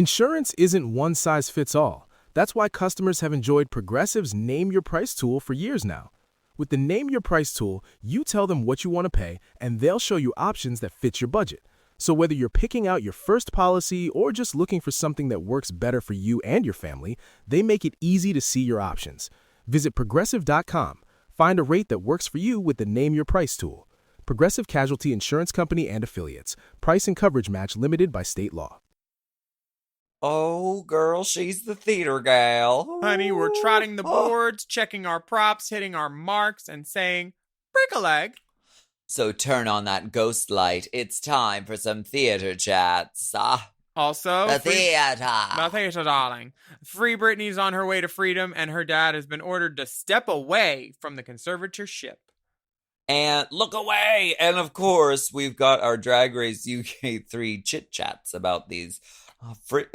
Insurance isn't one size fits all. That's why customers have enjoyed Progressive's Name Your Price tool for years now. With the Name Your Price tool, you tell them what you want to pay, and they'll show you options that fit your budget. So whether you're picking out your first policy or just looking for something that works better for you and your family, they make it easy to see your options. Visit Progressive.com. Find a rate that works for you with the Name Your Price tool. Progressive Casualty Insurance Company and Affiliates. Price and coverage match limited by state law. Oh, girl, she's the theater gal. Honey, we're trotting the boards, checking our props, hitting our marks, and saying, break a leg. So turn on that ghost light. It's time for some theater chats. Also, the theater. The theater, darling. Free Britney's on her way to freedom, and her dad has been ordered to step away from the conservatorship. And look away. And of course, we've got our Drag Race UK 3 chit-chats about these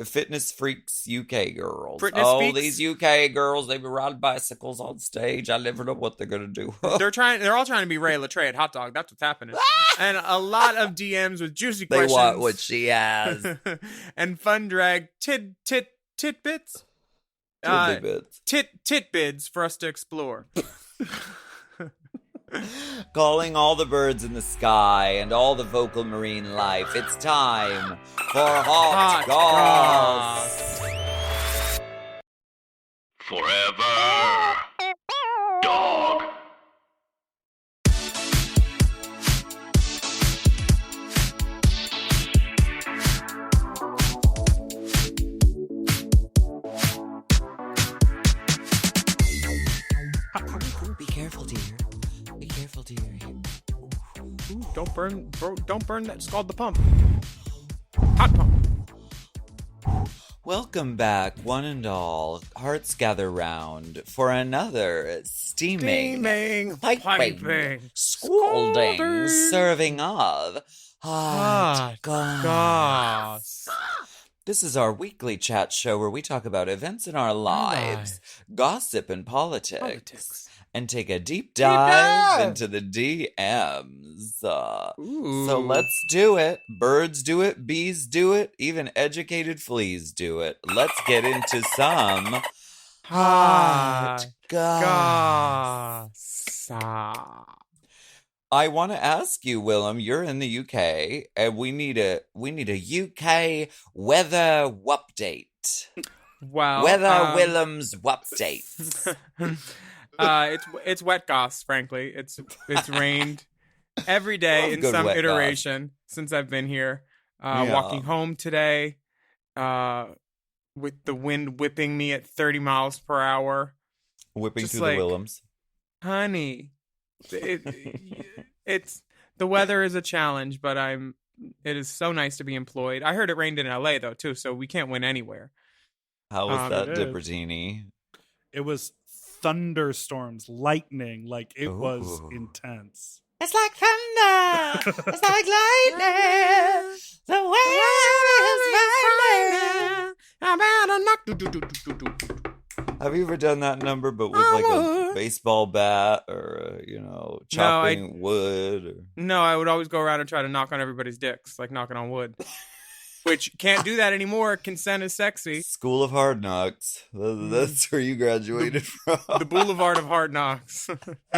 fitness freaks UK girls. These UK girls, they've been riding bicycles on stage. I never know what they're gonna do. They're all trying to be Ray Latre at Hot Dog. That's what's happening. And a lot of DMs with juicy questions. They want what she has. And fun drag titbits. Titbids for us to explore. Calling all the birds in the sky and all the vocal marine life. It's time for Hot Goss. Forever. Dog. Be careful, dear. Be careful, dear. Ooh, don't burn that. Scald the pump. Hot pump. Welcome back, one and all. Hearts gather round for another steaming, piping, scalding serving of Hot Goss. This is our weekly chat show where we talk about events in our lives, gossip and politics. And take a deep dive into the DMs. So let's do it. Birds do it, bees do it, even educated fleas do it. Let's get into some Hot Goss. I want to ask you, Willam, you're in the UK, and we need a UK weather update. Wow. Weather Willam's update. It's wet goss, frankly. It's rained every day in some iteration since I've been here. Walking home today, with the wind whipping me at 30 miles per hour. Whipping just through the Willams. Honey, it's the weather is a challenge, but it is so nice to be employed. I heard it rained in LA though too, so we can't win anywhere. How was that, Dippertini? It was thunderstorms, lightning, like it was intense. It's like thunder. It's like lightning. The wind is raining. Have you ever done that number, but with like a baseball bat or chopping wood? No, I would always go around and try to knock on everybody's dicks, like knocking on wood. Which can't do that anymore. Consent is sexy. School of Hard Knocks. That's where you graduated from. The Boulevard of Hard Knocks.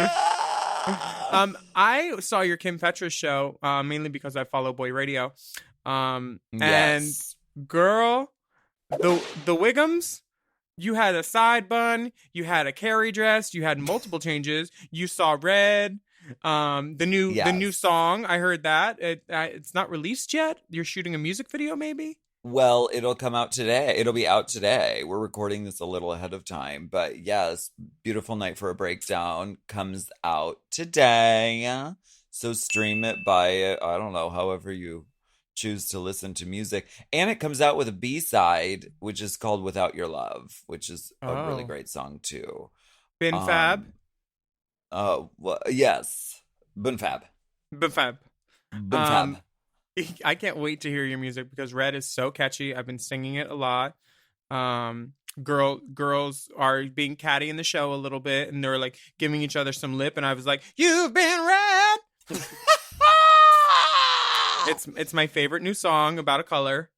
I saw your Kim Petras show mainly because I follow Boy Radio. And girl, the Wiggums, you had a side bun, you had a carry dress, you had multiple changes. You saw red. The new song, I heard that it's not released yet. You're shooting a music video, maybe. Well, it'll come out today. It'll be out today. We're recording this a little ahead of time, but yes, Beautiful Night for a Breakdown comes out today. So stream it, buy it. I don't know, however you choose to listen to music. And it comes out with a B-side, which is called Without Your Love, which is a really great song too. Bin Fab. Oh, well, yes. Bunfab. I can't wait to hear your music because Red is so catchy. I've been singing it a lot. Girls are being catty in the show a little bit, and they're like giving each other some lip, and I was like, "You've been red." It's my favorite new song about a color.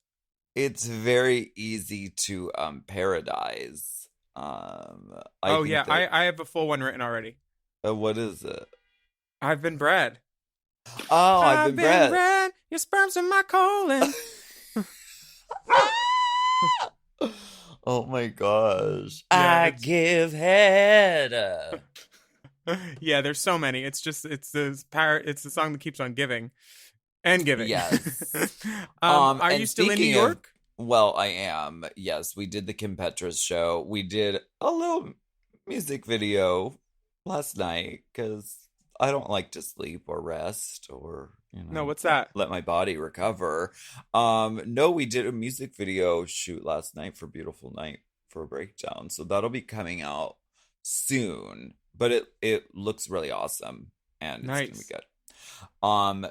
It's very easy to parodize. I Oh, think yeah. that. I have a full one written already. What is it? I've been bred. Oh, I've been bred. bred. Your sperm's in my colon. Oh my gosh. Yeah, I it's- give head. Yeah, there's so many. It's the song that keeps on giving and giving. Yes. Are and you still in New speaking of- York? Well, I am. Yes, we did the Kim Petras show. We did a little music video last night because I don't like to sleep or rest or, No, what's that? let my body recover. No, we did a music video shoot last night for Beautiful Night for a Breakdown. So that'll be coming out soon. But it looks really awesome and it's gonna Nice. be good.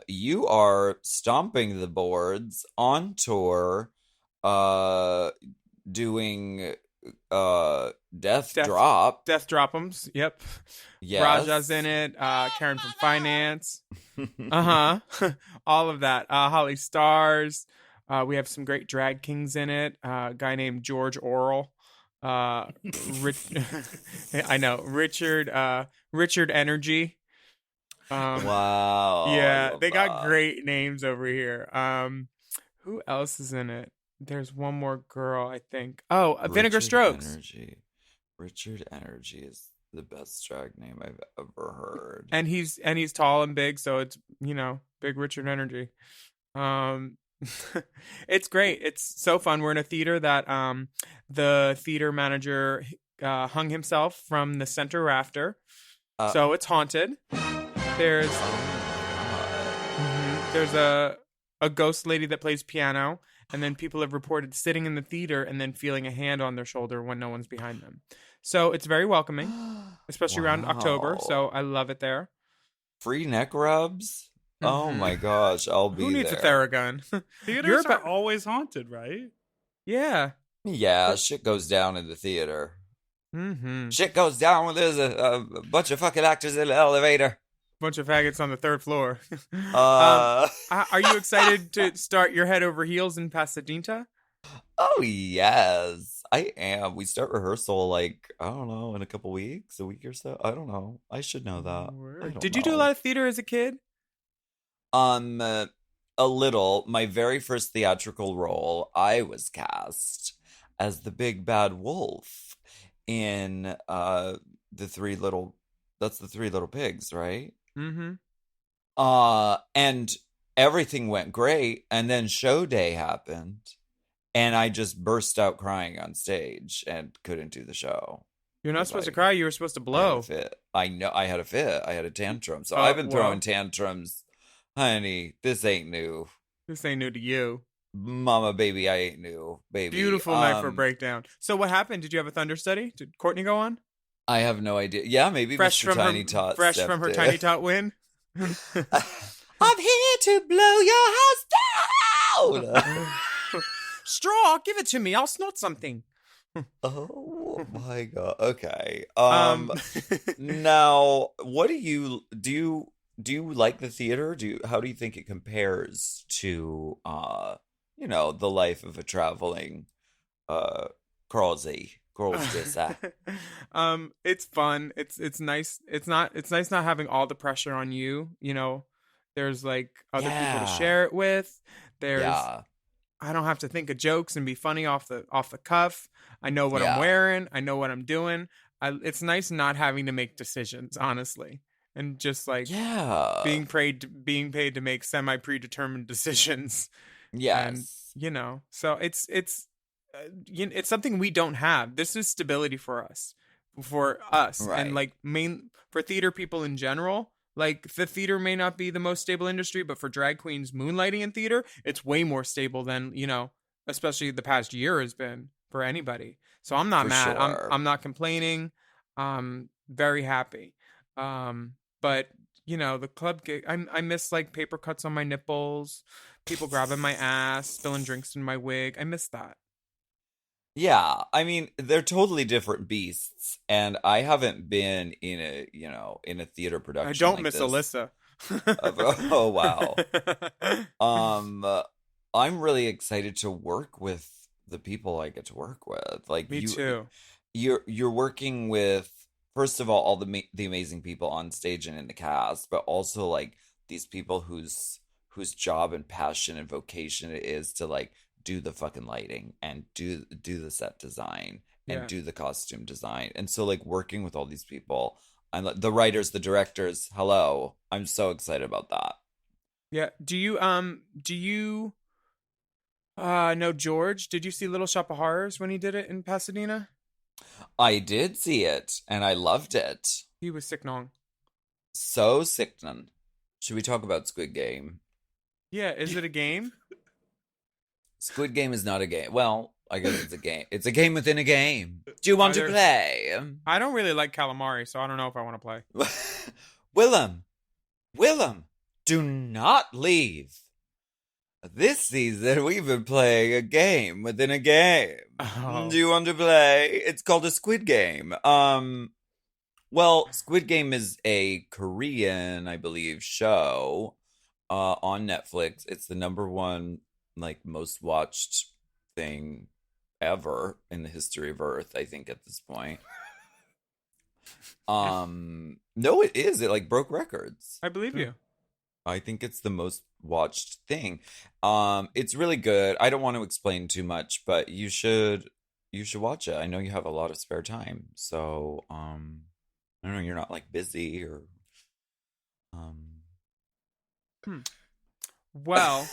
You are stomping the boards on tour, doing Death Drop. Death Drop'ems. Yep. Yes. Raja's in it. Karen from Finance. Uh-huh. All of that. Holly Stars. We have some great drag kings in it. A guy named George Oral. I know. Richard Energy. Wow. Yeah, I love they got that. great names over here. Who else is in it? There's one more girl, I think. Oh, Vinegar Richard Strokes. Energy. Richard Energy is the best drag name I've ever heard. And he's tall and big, so it's, big Richard Energy. It's great. It's so fun. We're in a theater that the theater manager hung himself from the center rafter. So it's haunted. There's there's a ghost lady that plays piano, and then people have reported sitting in the theater and then feeling a hand on their shoulder when no one's behind them. So it's very welcoming, especially around October. So I love it there. Free neck rubs? Oh my gosh, I'll be Who needs there. a Theragun? Theaters are always haunted, right? Yeah. Yeah, shit goes down in the theater. Mm-hmm. Shit goes down when there's a bunch of fucking actors in the elevator. Bunch of faggots on the third floor. Uh, Are you excited to start your head over heels in Pasadena? Oh, yes, I am. We start rehearsal, I don't know, in a couple weeks, a week or so. I don't know. I should know that. I don't Did you do a know. lot of theater as a kid? A little. My very first theatrical role, I was cast as the big bad wolf in the Three Little Pigs, right? Mm-hmm. And everything went great, and then show day happened, and I just burst out crying on stage and couldn't do the show. You're not supposed to cry. You were supposed to blow. I had a fit. I know. I had a fit. I had a tantrum. So Oh, I've been throwing wow. tantrums. Honey, this ain't new. This ain't new to you. Mama, baby, I ain't new, baby. Beautiful night for a breakdown. So what happened? Did you have a thunder study? Did Courtney go on? I have no idea. Yeah, maybe Fresh Mr. from Tiny her, Tot fresh stepped from her in. Tiny Tot win. I'm here to blow your house down. Straw, give it to me. I'll snort something. Oh my god. Okay. Um, Now, what do you like the theater? How do you think it compares to the life of a traveling girlsy? It's fun. It's nice. It's nice not having all the pressure on you. There's like other people to share it with. There's I don't have to think of jokes and be funny off the cuff. I know what I'm wearing. I know what I'm doing. It's nice not having to make decisions, honestly, and just being paid to make semi predetermined decisions. Yes. And so it's something we don't have. This is stability for us, Right. and for theater people in general. Like, the theater may not be the most stable industry, but for drag queens moonlighting in theater, it's way more stable than, especially the past year has been for anybody. So I'm not For mad. sure. I'm not complaining. Very happy. But the club gig, I miss paper cuts on my nipples, people grabbing my ass, spilling drinks in my wig. I miss that. Yeah, I mean, they're totally different beasts, and I haven't been in a theater production. I don't like miss this. Alyssa. Oh wow. I'm really excited to work with the people I get to work with. Like Me too. You're working with, first of all the amazing people on stage and in the cast, but also like these people whose job and passion and vocation it is to like do the fucking lighting and do the set design and Yeah. do the costume design. And so like working with all these people, I'm like the writers, the directors, hello. I'm so excited about that. Yeah. Do you know George? Did you see Little Shop of Horrors when he did it in Pasadena? I did see it and I loved it. He was sickening. So sickening. Should we talk about Squid Game? Yeah, is it a game? Squid Game is not a game. Well, I guess it's a game. It's a game within a game. Do you want to Either- play? I don't really like calamari, so I don't know if I want to play. Willem, do not leave. This season, we've been playing a game within a game. Oh. Do you want to play? It's called a Squid Game. Well, Squid Game is a Korean, I believe, show on Netflix. It's the #1, like, most watched thing ever in the history of Earth, I think, at this point. No, it is. It like broke records. I believe you. I think it's the most watched thing. It's really good. I don't want to explain too much, but you should watch it. I know you have a lot of spare time. So, I don't know, you're not like busy or Well,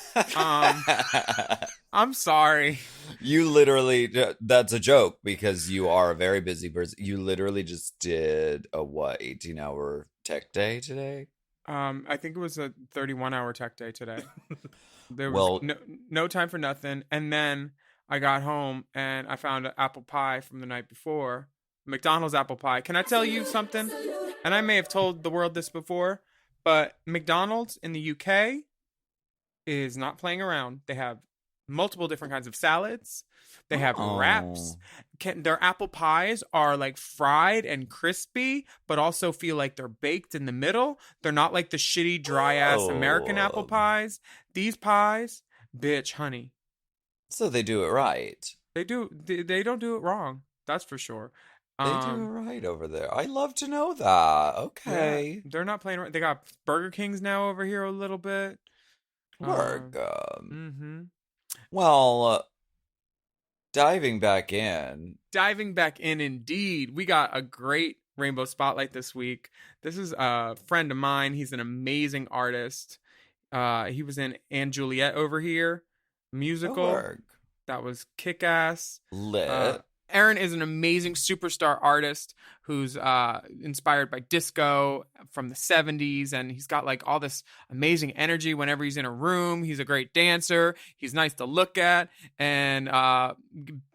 I'm sorry. You literally, that's a joke because you are a very busy person. You literally just did a 18-hour tech day today? I think it was a 31-hour tech day today. There Well- was no time for nothing. And then I got home and I found an apple pie from the night before. McDonald's apple pie. Can I tell you something? And I may have told the world this before, but McDonald's in the UK is not playing around. They have multiple different kinds of salads. They have wraps. Their apple pies are like fried and crispy, but also feel like they're baked in the middle. They're not like the shitty, dry ass American apple pies. These pies, bitch, honey. So they do it right. They don't do it wrong. That's for sure. They do it right over there. I love to know that. Okay. Yeah, they're not playing around. They got Burger Kings now over here a little bit. Work. Mm-hmm. Well, diving back in. Diving back in, indeed. We got a great Rainbow Spotlight this week. This is a friend of mine. He's an amazing artist. He was in Anne Juliet over here, musical. Work. That was kick-ass. Lit. Aaron is an amazing superstar artist who's inspired by disco from the 70s, and he's got like all this amazing energy whenever he's in a room. He's a great dancer. He's nice to look at, and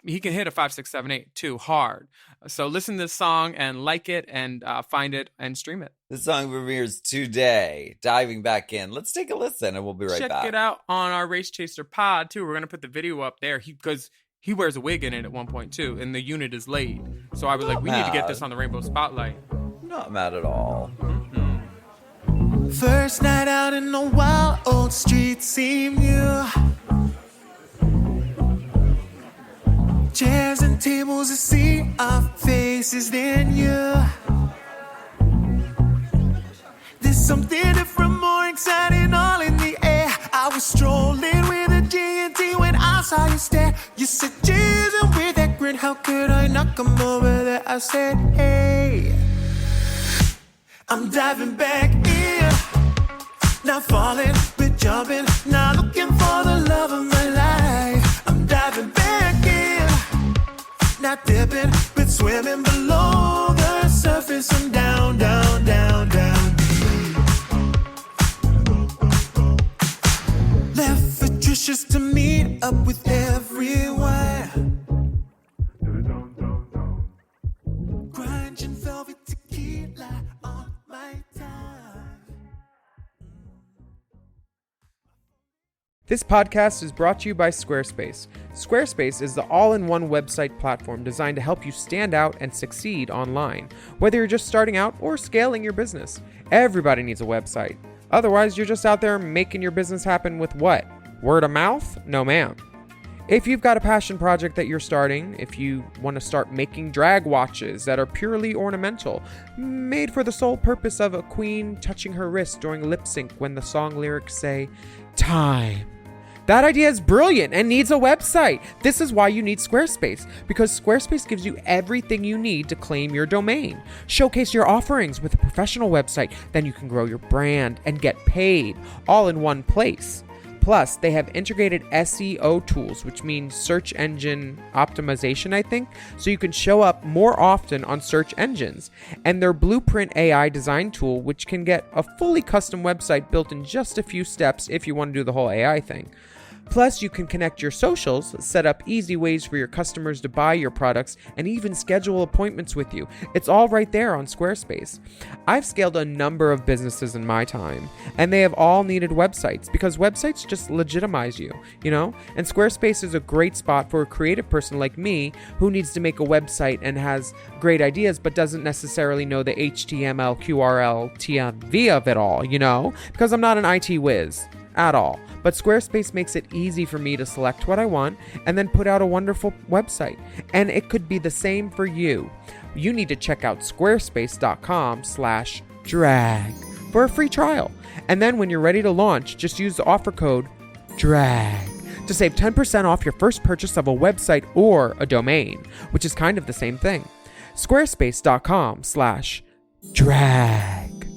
he can hit a 5, 6, 7, 8 too hard. So listen to this song and like it and find it and stream it. The song premieres today. Diving back in. Let's take a listen and we'll be right back. Check it out on our Race Chaser pod too. We're gonna put the video up there because he wears a wig in it at one point too, and the unit is laid. So I was like, we need to get this on the Rainbow Spotlight. Not mad at all. First night out in the wild old street seemed new. Chairs and tables, a sea of faces, then you. There's something different, more exciting, all in the air. I was strolling with a G&T when I saw you stare. You said, cheers, and with that grin, how could I not come over there? I said, hey, I'm diving back in. Not falling, but jumping. Not looking for the love of my life. I'm diving back in. Not dipping, but swimming below the surface. And down, down, down, down deep. Left Patricia's to meet up with everyone. Grinding velvet tequila on my time. This podcast is brought to you by Squarespace. Squarespace is the all-in-one website platform designed to help you stand out and succeed online. Whether you're just starting out or scaling your business, everybody needs a website. Otherwise, you're just out there making your business happen with what? Word of mouth? No, ma'am. If you've got a passion project that you're starting, if you want to start making drag watches that are purely ornamental, made for the sole purpose of a queen touching her wrist during lip sync when the song lyrics say, time. That idea is brilliant and needs a website. This is why you need Squarespace, because Squarespace gives you everything you need to claim your domain. Showcase your offerings with a professional website, then you can grow your brand and get paid all in one place. Plus, they have integrated SEO tools, which means search engine optimization, I think, so you can show up more often on search engines. And their Blueprint AI design tool, which can get a fully custom website built in just a few steps if you want to do the whole AI thing. Plus, you can connect your socials, set up easy ways for your customers to buy your products, and even schedule appointments with you. It's all right there on Squarespace. I've scaled a number of businesses in my time, and they have all needed websites because websites just legitimize you, you know? And Squarespace is a great spot for a creative person like me who needs to make a website and has great ideas but doesn't necessarily know the HTML, QRL, TMV of it all, you know? Because I'm not an IT whiz at all. But Squarespace makes it easy for me to select what I want and then put out a wonderful website. And it could be the same for you. You need to check out squarespace.com/drag for a free trial. And then when you're ready to launch, just use the offer code DRAG to save 10% off your first purchase of a website or a domain, which is kind of the same thing. Squarespace.com/drag.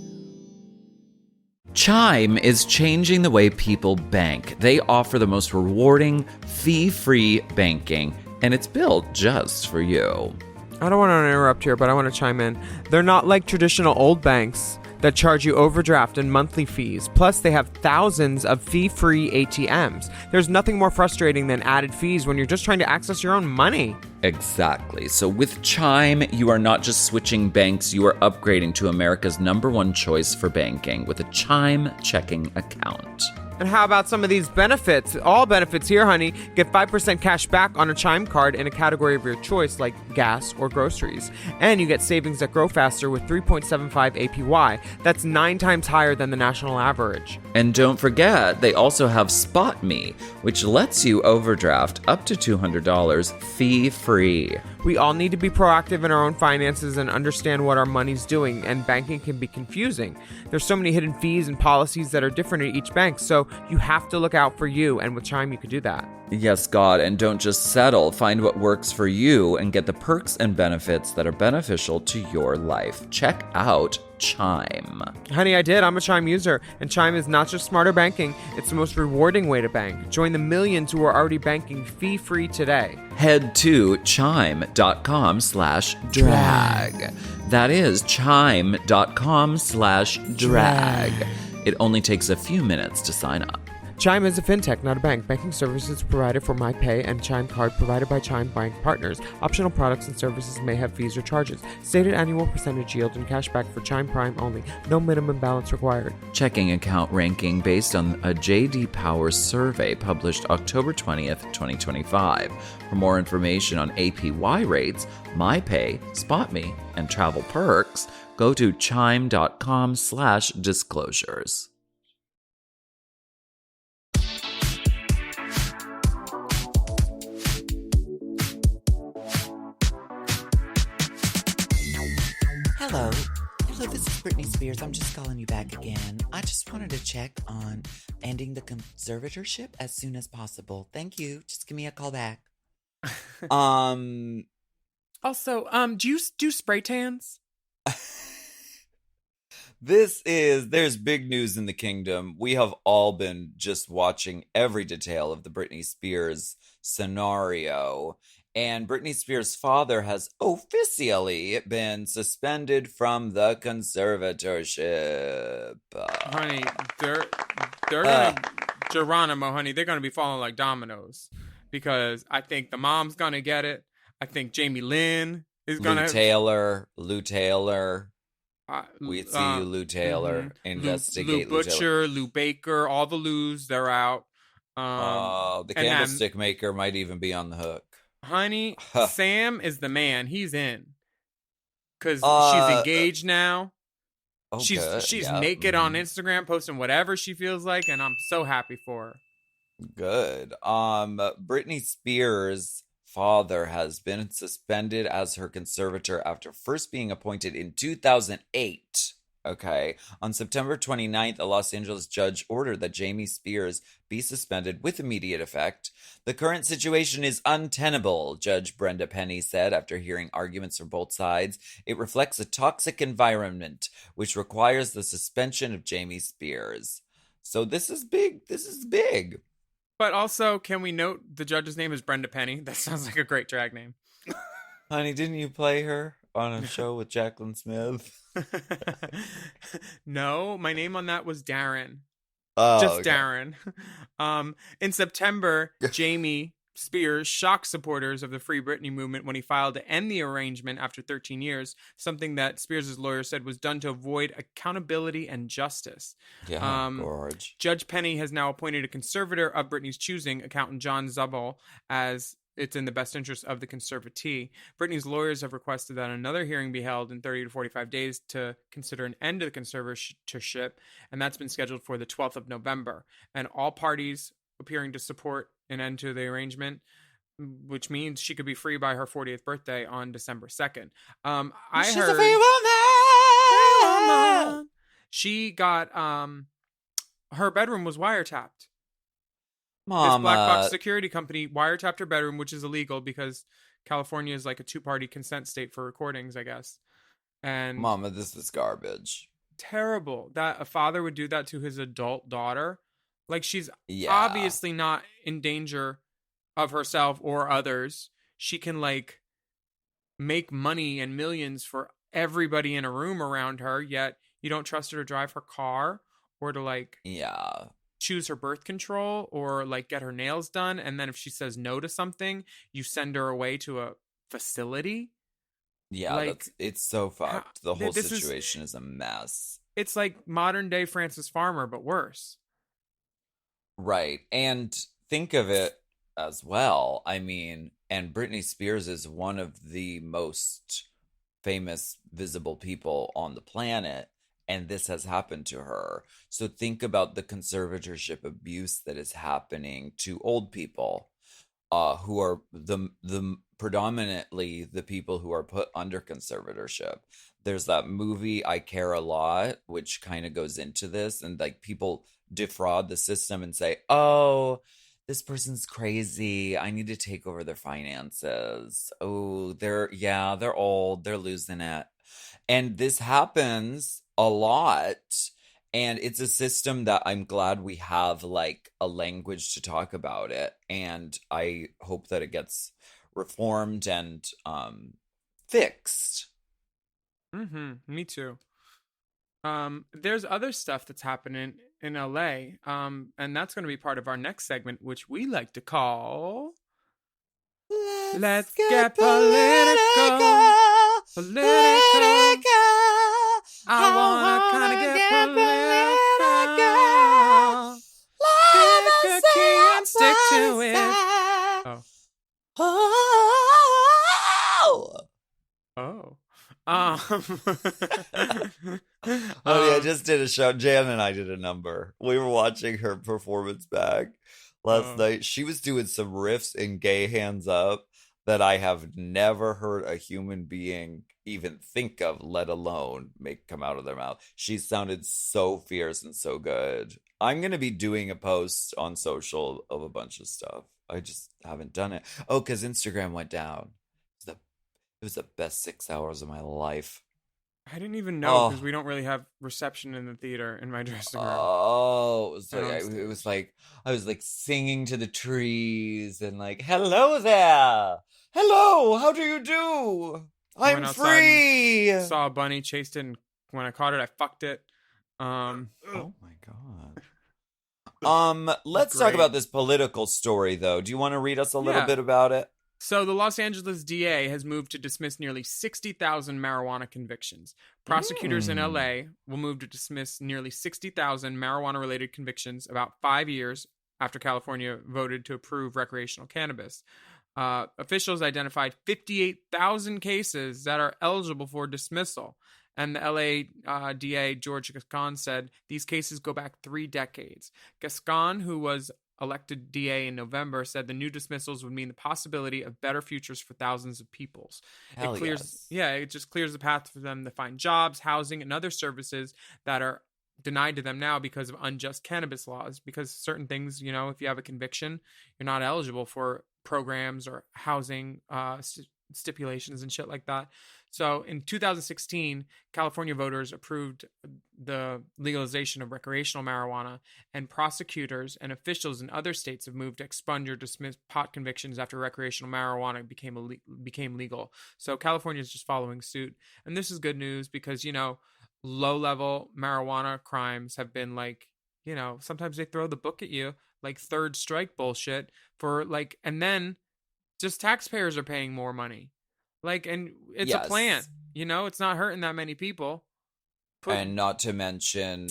Chime is changing the way people bank. They offer the most rewarding, fee-free banking, and it's built just for you. I don't want to interrupt here, but I want to chime in. They're not like traditional old banks that charge you overdraft and monthly fees. Plus, they have thousands of fee-free ATMs. There's nothing more frustrating than added fees when you're just trying to access your own money. Exactly. So with Chime, you are not just switching banks, you are upgrading to America's #1 choice for banking with a Chime checking account. And how about some of these benefits? All benefits here, honey. Get 5% cash back on a Chime card in a category of your choice like gas or groceries. And you get savings that grow faster with 3.75 APY. That's 9 times higher than the national average. And don't forget, they also have Spot Me, which lets you overdraft up to $200 fee-free. We all need to be proactive in our own finances and understand what our money's doing, and banking can be confusing. There's so many hidden fees and policies that are different at each bank, so you have to look out for you, and with Chime you can do that. Yes, God, and don't just settle. Find what works for you and get the perks and benefits that are beneficial to your life. Check out Chime. Honey, I did. I'm a Chime user, and Chime is not just smarter banking, it's the most rewarding way to bank. Join the millions who are already banking fee-free today. Head to chime.com/drag. That is chime.com/drag. It only takes a few minutes to sign up. Chime is a fintech, not a bank. Banking services provided for MyPay and Chime Card provided by Chime Bank Partners. Optional products and services may have fees or charges. Stated annual percentage yield and cashback for Chime Prime only. No minimum balance required. Checking account ranking based on a J.D. Power survey published October 20th, 2025. For more information on APY rates, MyPay, SpotMe, and travel perks, go to chime.com/disclosures. Hello, this is Britney Spears. I'm just calling you back again. I just wanted to check on ending the conservatorship as soon as possible. Thank you. Just give me a call back. Also, do you do spray tans? There's big news in the kingdom. We have all been just watching every detail of the Britney Spears scenario. And Britney Spears' father has officially been suspended from the conservatorship. Honey, they're gonna Geronimo, honey, they're gonna be falling like dominoes. Because I think the mom's gonna get it. I think Jamie Lynn is gonna Lou Taylor. We see you, Lou Taylor. Investigate Lou Butcher, Lou Baker, all the Lou's, they're out. The candlestick maker might even be on the hook. Honey, Sam is the man. He's in. Because she's engaged now. She's naked on Instagram, posting whatever she feels like, and I'm so happy for her. Good. Britney Spears' father has been suspended as her conservator after first being appointed in 2008. Okay. On September 29th, a Los Angeles judge ordered that Jamie Spears be suspended with immediate effect. The current situation is untenable, Judge Brenda Penny said after hearing arguments from both sides. It reflects a toxic environment, which requires the suspension of Jamie Spears. So this is big. This is big. But also, can we note the judge's name is Brenda Penny? That sounds like a great drag name. Honey, didn't you play her on a show with Jacqueline Smith? No, my name on that was Darren. Oh, Just okay. Darren. In September, Jamie Spears shocked supporters of the Free Britney movement when he filed to end the arrangement after 13 years, something that Spears' lawyer said was done to avoid accountability and justice. Yeah, gorge. Judge Penny has now appointed a conservator of Britney's choosing, accountant John Zubel, as it's in the best interest of the conservatee. Britney's lawyers have requested that another hearing be held in 30 to 45 days to consider an end to the conservatorship, and that's been scheduled for the 12th of November. And all parties appearing to support an end to the arrangement, which means she could be free by her 40th birthday on December 2nd. She's a free woman! She got, her bedroom was wiretapped. This Mama. black box security company wiretapped her bedroom, which is illegal because California is like a two-party consent state for recordings, I guess. And Mama, this is garbage. terrible that a father would do that to his adult daughter. Like, she's Yeah. obviously not in danger of herself or others. She can, like, make money and millions for everybody in a room around her, yet you don't trust her to drive her car or to, like, Yeah. choose her birth control or like get her nails done, and then if she says no to something, you send her away to a facility. Yeah, Like, it's so fucked. The whole this situation is a mess. It's like modern day Frances Farmer, but worse. Right. And think of it as well. I mean, and Britney Spears is one of the most famous, visible people on the planet, and this has happened to her. So think about the conservatorship abuse that is happening to old people, who are the predominantly the people who are put under conservatorship. There's that movie I Care a Lot, which kind of goes into this, and like people defraud the system and say, "Oh, this person's crazy. I need to take over their finances. Oh, they're old. They're losing it." And this happens a lot. And it's a system that I'm glad we have like a language to talk about it. And I hope that it gets reformed and fixed. Me too. There's other stuff that's happening in LA. And that's going to be part of our next segment, which we like to call Let's Get Political. I wanna kind of get political. Pick a key and stick to it. Oh. I just did a show. Jan and I did a number. We were watching her performance back last night. She was doing some riffs in Gay Hands Up that I have never heard a human being even think of, let alone make come out of their mouth. She sounded so fierce and so good. I'm going to be doing a post on social of a bunch of stuff. I just haven't done it. Oh, because Instagram went down. It was the best 6 hours of my life. I didn't even know because we don't really have reception in the theater in my dressing room. Oh, it was like I was like singing to the trees and like, "Hello there, hello, how do you do? I'm free." Saw a bunny, chased it, and when I caught it, I fucked it. Oh my god. Let's talk about this political story though. Do you want to read us a little bit about it? So the Los Angeles DA has moved to dismiss nearly 60,000 marijuana convictions. Prosecutors in LA will move to dismiss nearly 60,000 marijuana-related convictions about 5 years after California voted to approve recreational cannabis. Officials identified 58,000 cases that are eligible for dismissal. And the LA DA, George Gascon, said these cases go back 3 decades. Gascon, who was elected DA in November, said the new dismissals would mean the possibility of better futures for thousands of peoples. Hell It clears, yes. it just clears the path for them to find jobs, housing, and other services that are denied to them now because of unjust cannabis laws. Because certain things, if you have a conviction, you're not eligible for programs or housing stipulations and shit like that. So in 2016, California voters approved the legalization of recreational marijuana, and prosecutors and officials in other states have moved to expunge or dismiss pot convictions after recreational marijuana became legal. So California is just following suit. And this is good news because, low-level marijuana crimes have been like, sometimes they throw the book at you, like third strike bullshit for like, and then just taxpayers are paying more money. Like, and it's a plant, it's not hurting that many people. And not to mention,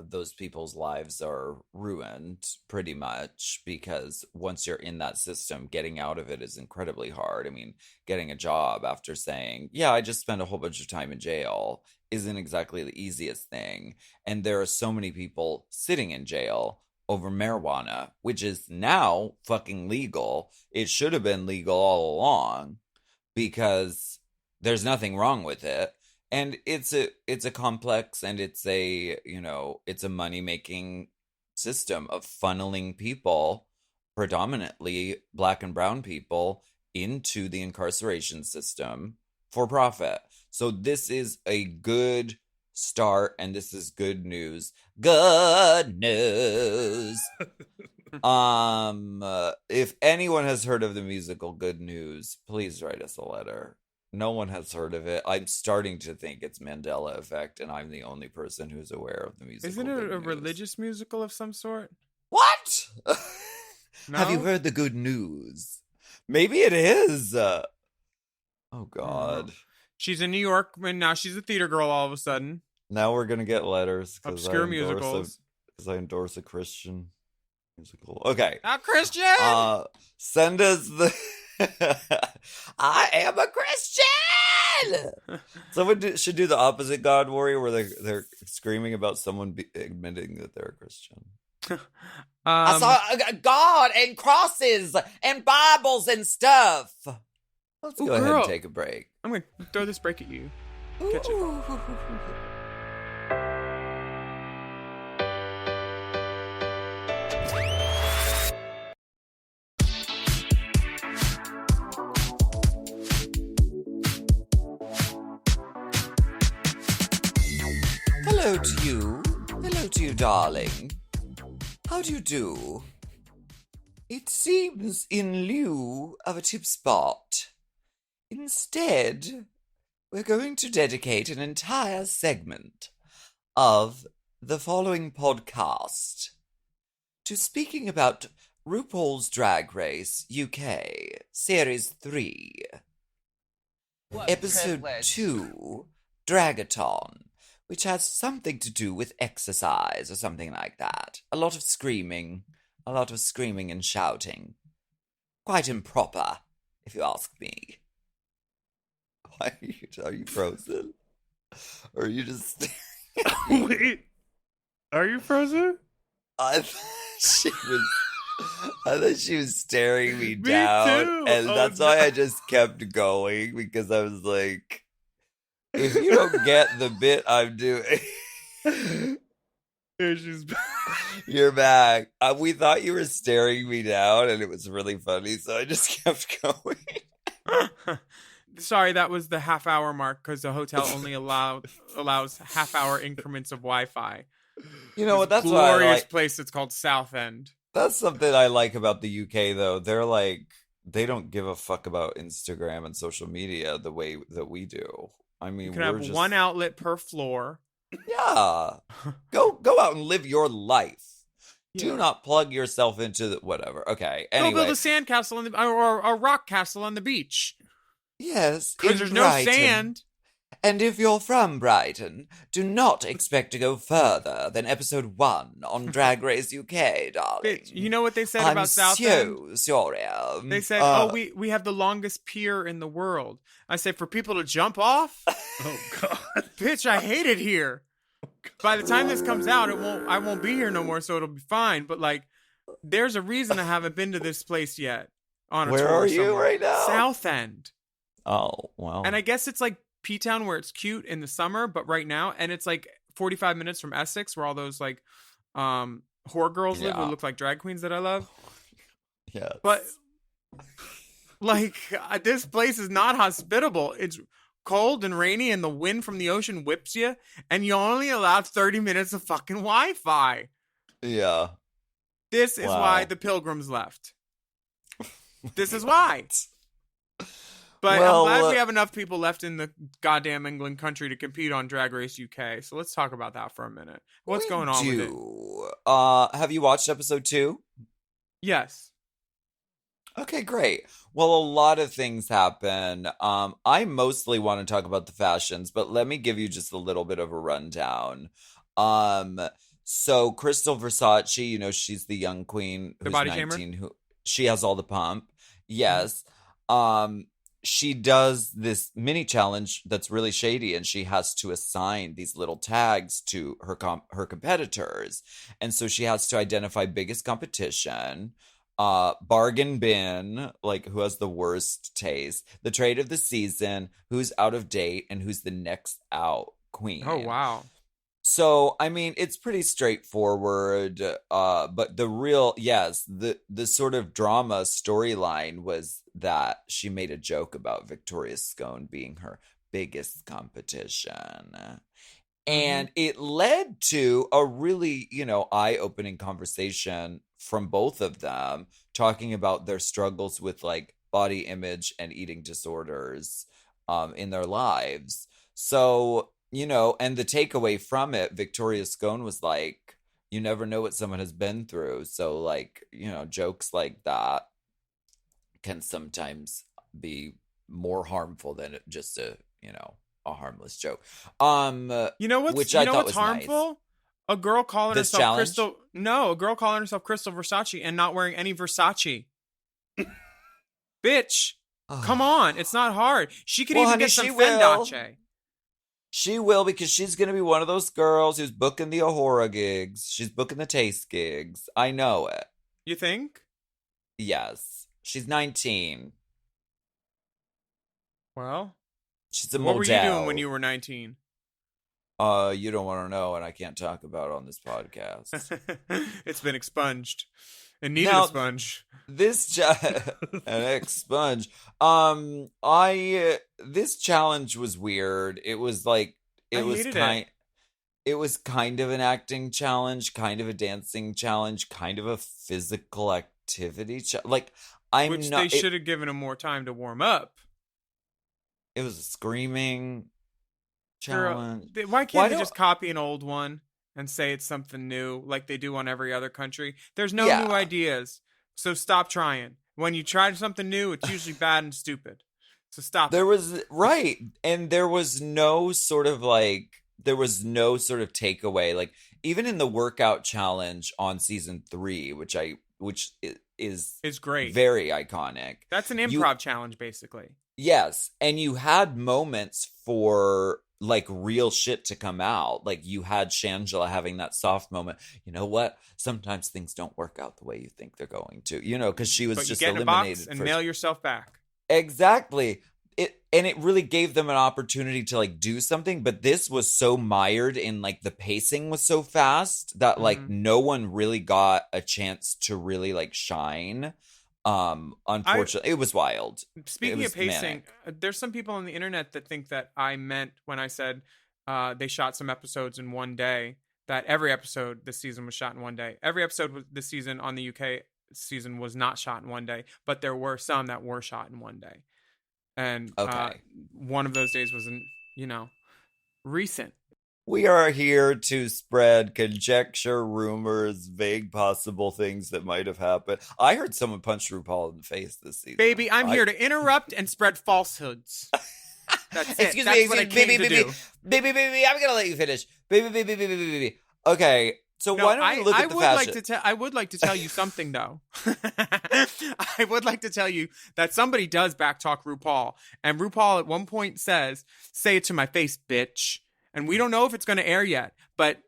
those people's lives are ruined pretty much because once you're in that system, getting out of it is incredibly hard. I mean, getting a job after saying, yeah, I just spent a whole bunch of time in jail isn't exactly the easiest thing. And there are so many people sitting in jail over marijuana, which is now fucking legal. It should have been legal all along because there's nothing wrong with it. And it's a complex and it's a money-making system of funneling people, predominantly black and brown people, into the incarceration system for profit. So this is a good start and this is good news. Good news. If anyone has heard of the musical Good News, please write us a letter. No one has heard of it. I'm starting to think it's Mandela effect, and I'm the only person who's aware of the musical. Isn't it a religious musical of some sort? What? No? Have you heard the good news? Maybe it is. Oh, God. She's in New York, and now she's a theater girl all of a sudden. Now we're going to get letters. Obscure musicals. Because I endorse a Christian musical. Okay. A Christian! Send us the... I am a Christian! Someone should do the opposite God Warrior where they're screaming about someone admitting that they're a Christian. I saw God and crosses and Bibles and stuff. Let's go ahead and take a break. I'm going to throw this break at you. Catch it. Hello to you. Hello to you, darling. How do you do? It seems in lieu of a tip spot, instead, we're going to dedicate an entire segment of the following podcast to speaking about RuPaul's Drag Race UK Series 3, Episode 2, Dragathon, which has something to do with exercise or something like that. A lot of screaming and shouting. Quite improper, if you ask me. Why are you frozen? Or are you just staring at me? Wait, are you frozen? I thought she was staring me down, too. and that's why I just kept going, because I was like, if you don't get the bit I'm doing... Here she's back. You're back. We thought you were staring me down, and it was really funny, so I just kept going. Sorry, that was the half-hour mark because the hotel only allows half-hour increments of Wi-Fi. You know what? That's glorious what I like. place. It's called Southend. That's something I like about the UK, though. They're like, they don't give a fuck about Instagram and social media the way that we do. I mean, You can have one outlet per floor. Yeah. Go out and live your life. Do not plug yourself into whatever. Okay. Anyway. Go build a sandcastle or a rock castle on the beach. Yes. Because there's no sand. And if you're from Brighton, do not expect to go further than episode 1 on Drag Race UK, darling. You know what they said about Southend? I'm so sorry. They said, we have the longest pier in the world. I said, for people to jump off? Oh, God. Bitch, I hate it here. By the time this comes out, I won't be here no more, so it'll be fine. But like, There's a reason I haven't been to this place yet. On a Where tour are you somewhere. right now? South End. Oh, wow. And I guess it's like P-Town where it's cute in the summer, but right now, and it's like 45 minutes from Essex where all those like whore girls live who look like drag queens that I love. Yeah. But like this place is not hospitable. It's cold and rainy and the wind from the ocean whips you and you only allowed 30 minutes of fucking Wi-Fi. Yeah. This is why the Pilgrims left. This is why. But I'm glad we have enough people left in the goddamn England country to compete on Drag Race UK. So let's talk about that for a minute. What's going on with it? Have you watched episode 2? Yes. Okay, great. Well, a lot of things happen. I mostly want to talk about the fashions, but let me give you just a little bit of a rundown. So Crystal Versace, you know, she's the young queen who's 19, who she has all the pump. Yes. She does this mini challenge that's really shady, and she has to assign these little tags to her competitors. And so she has to identify biggest competition, bargain bin, like who has the worst taste, the trade of the season, who's out of date, and who's the next out queen. Oh, wow. So, I mean, it's pretty straightforward, but the sort of drama storyline was that she made a joke about Victoria Scone being her biggest competition. And it led to a really, eye-opening conversation from both of them talking about their struggles with like body image and eating disorders in their lives. So, and the takeaway from it, Victoria Scone was like, you never know what someone has been through. So like, jokes like that can sometimes be more harmful than just a harmless joke. What's harmful? Nice. A girl calling This herself challenge? Crystal. No, a girl calling herself Crystal Versace and not wearing any Versace. Bitch, come on, it's not hard. She could even get some Fendace. She will, because she's going to be one of those girls who's booking the Ahura gigs. She's booking the taste gigs. I know it. You think? Yes. She's 19. Well, she's a what model. were you doing when you were 19? You don't want to know, and I can't talk about it on this podcast. It's been expunged. It needed a sponge. An expunge. This challenge was weird. It was like it was kind of an acting challenge, kind of a dancing challenge, kind of a physical activity challenge. Which they should have given him more time to warm up. It was a screaming challenge. Why can't they just copy an old one and say it's something new like they do on every other country? There's no new ideas. So stop trying. When you try something new, it's usually bad and stupid. So stop. There was no sort of takeaway. Like even in the workout challenge on season 3, which is great. Very iconic. That's an improv challenge basically. Yes, and you had moments for like real shit to come out. Like you had Shangela having that soft moment. You know what? Sometimes things don't work out the way you think they're going to. Because she was just eliminated. But you get in a box and nail yourself back. Exactly. It really gave them an opportunity to like do something, but this was so mired in like the pacing was so fast that like no one really got a chance to really like shine. Unfortunately, it was wild. Speaking of pacing, there's some people on the internet that think that I meant when I said they shot some episodes in one day, that every episode this season was shot in one day. Every episode this season on the UK season was not shot in one day, but there were some that were shot in one day. And one of those days was recent. We are here to spread conjecture, rumors, vague possible things that might have happened. I heard someone punch RuPaul in the face this season. Baby, I'm here to interrupt and spread falsehoods. That's it. Excuse That's me, what I came to do. Baby, I'm gonna let you finish. Baby. Okay, so why don't we look at the fashion? I would like to tell you something, though. I would like to tell you that somebody does backtalk RuPaul. And RuPaul at one point says, "Say it to my face, bitch." And we don't know if it's going to air yet, but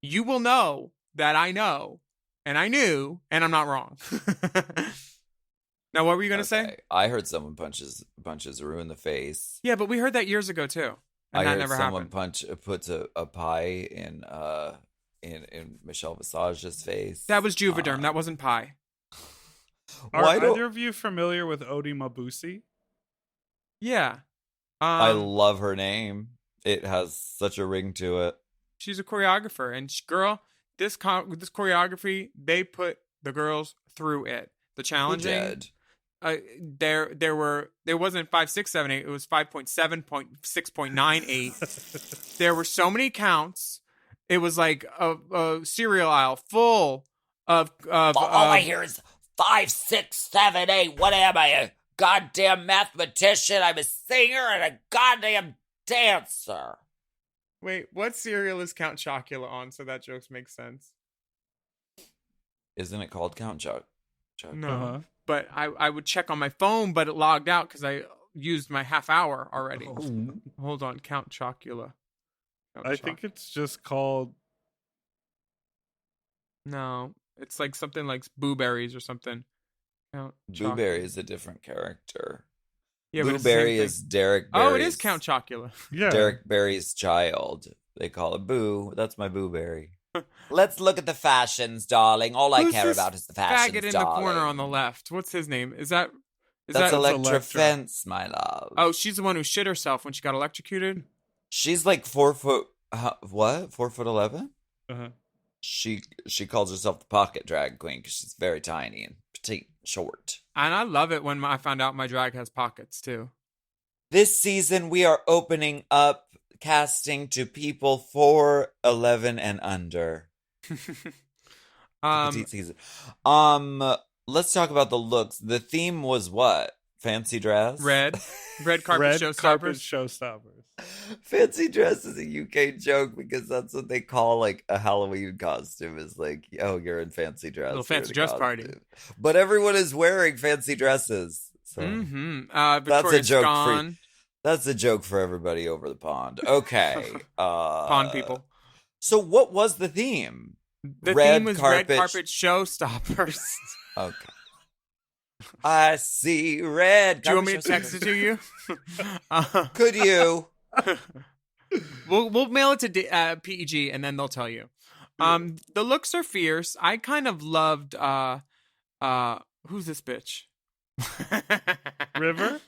you will know that I know and I knew, and I'm not wrong. Now, what were you gonna say? I heard someone punches Rue in the face. Yeah, but we heard that years ago too, and I that heard never someone happened. puts a pie in Michelle Visage's face. That was Juvederm. That wasn't pie. Are Why don't- either of you familiar with Odi Mabusi? Yeah. I love her name. It has such a ring to it. She's a choreographer, and girl, this choreography, they put the girls through it. The challenging. Who did? There wasn't 5, 6, 7, 8. It was 5.7.6.98. There were so many counts. It was like a cereal aisle full of. All I hear is 5, 6, 7, 8. What am I? A goddamn mathematician? I'm a singer and a goddamn dancer. Wait, what cereal is Count Chocula on? So that joke makes sense. Isn't it called Count Chuck? No, but I would check on my phone, but it logged out because I used my half hour already. Hold on, Count Chocula. I think it's just called. No, it's like something like Blueberries or something. Count Blueberry is a different character. Yeah, but it's the Blueberry same is thing. Derek Barry's. Oh, it is Count Chocula. Yeah. Derek Barry's child. They call it Boo. That's my Booberry. Let's look at the fashions, darling. All I Who's care this about is the fashions, faggot in darling. the corner on the left. What's his name? That's that Electra Fence, my love. Oh, she's the one who shit herself when she got electrocuted. She's like 4 foot. What? 4'11"? Uh-huh. She calls herself the pocket drag queen because she's very tiny and petite, short. And I love it when I found out my drag has pockets too. This season, we are opening up casting to people 4'11" and under. Petite season. Let's talk about the looks. The theme was what? Fancy dress? Red carpet showstoppers. Fancy dress is a UK joke because that's what they call like a Halloween costume. Is like, oh, you're in fancy dress. Little you're fancy in a dress costume. party. But everyone is wearing fancy dresses. So that's a Victoria's joke gone. That's a joke for everybody over the pond. Okay. Pond people. So what was the theme? The theme was red carpet showstoppers. Okay. I see red. Do you want me to text it to you? Could you? We'll mail it to PEG and then they'll tell you. The looks are fierce. I kind of loved who's this bitch? River?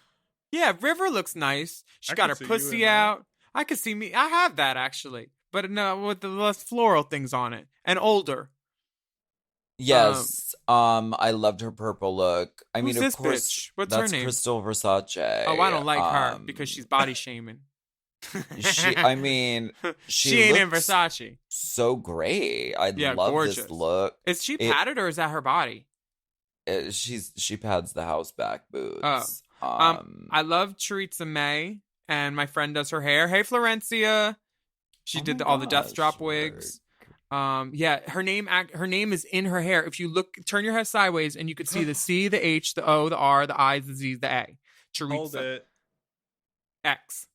Yeah, River looks nice. She got her pussy out. I could see me. I have that actually, but no, with the less floral things on it and older. Yes. I loved her purple look. I mean, Who's of this course, bitch? What's that's her name? Crystal Versace. Oh, I don't like her because she's body shaming. She ain't in Versace. So great. I love gorgeous. this look. Is she padded or is that her body? She pads the house back boots. Oh. I love Teresa May, and my friend does her hair. Hey, Florencia. She did all the Death Drop wigs. Yeah, her name is in her hair. If you turn your head sideways, and you could see the C, the H, the O, the R, the I, the Z, the A. Teresa. Hold it. X.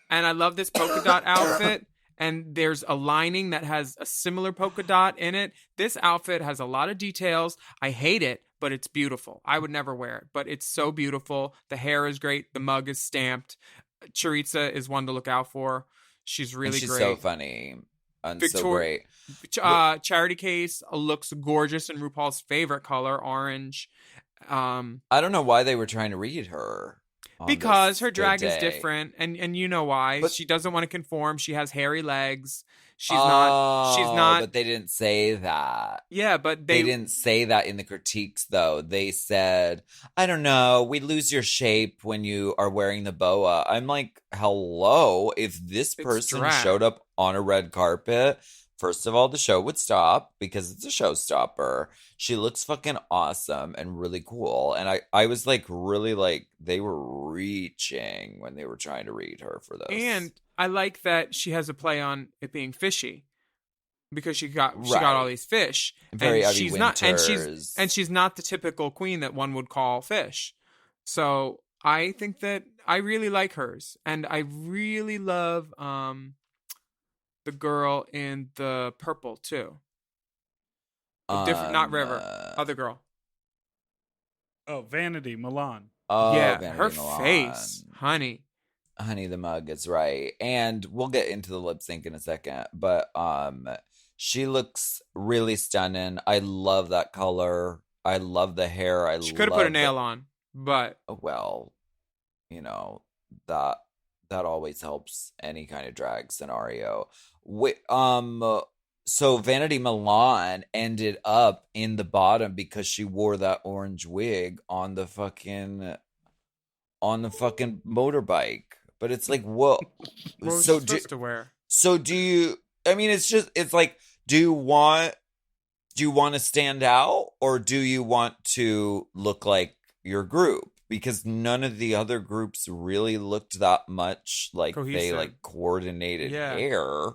And I love this polka dot outfit. And there's a lining that has a similar polka dot in it. This outfit has a lot of details. I hate it, but it's beautiful. I would never wear it, but it's so beautiful. The hair is great. The mug is stamped. Teresa is one to look out for. She's really she's great. So funny and so great. Charity Case looks gorgeous in RuPaul's favorite color, orange. I don't know why they were trying to read her. Because her drag is different, and you know why. But she doesn't want to conform. She has hairy legs. She's not. But they didn't say that. Yeah, but they didn't say that in the critiques, though. They said, I don't know, we lose your shape when you are wearing the boa. I'm like, hello, if this person showed up on a red carpet, first of all, the show would stop because it's a showstopper. She looks fucking awesome and really cool. And I was like, really like, they were reaching when they were trying to read her for this. And I like that she has a play on it being fishy because she got all these fish. Very and she's not, and she's not the typical queen that one would call fish. So I think that I really like hers. And I really love the girl in the purple too. Different, not River. Other girl. Oh, Vanity Milan. Oh, yeah, Vanity her Milan. face, honey. Honey the Mug is right. And we'll get into the lip sync in a second, but she looks really stunning. I love that color. I love the hair. She could have put a nail on, but well, that always helps any kind of drag scenario. So Vanity Milan ended up in the bottom because she wore that orange wig on the fucking motorbike. But it's like, whoa. what was she supposed to wear? So do you? I mean, it's like, do you want to stand out, or do you want to look like your group? Because none of the other groups really looked that much like Cohesive. they like coordinated Yeah. hair.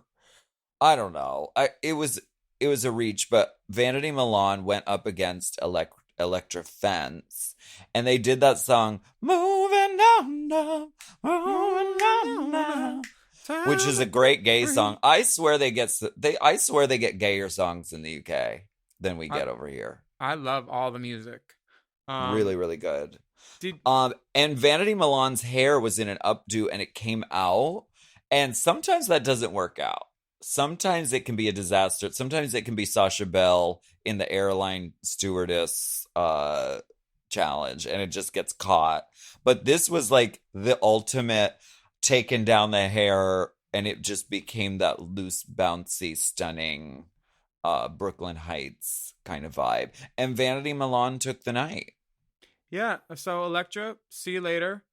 I don't know. It was a reach, but Vanity Milan went up against Electra Fence, and they did that song "Moving On Now, Moving On Now," which is a great gay song. I swear they get gayer songs in the UK than we get over here. I love all the music. Really, really good. Did And Vanity Milan's hair was in an updo, and it came out, and sometimes that doesn't work out. Sometimes it can be a disaster. Sometimes it can be Sasha Bell in the airline stewardess challenge, and it just gets caught. But this was like the ultimate taking down the hair, and it just became that loose, bouncy, stunning Brooklyn Heights kind of vibe. And Vanity Milan took the night. Yeah, so Electra, see you later.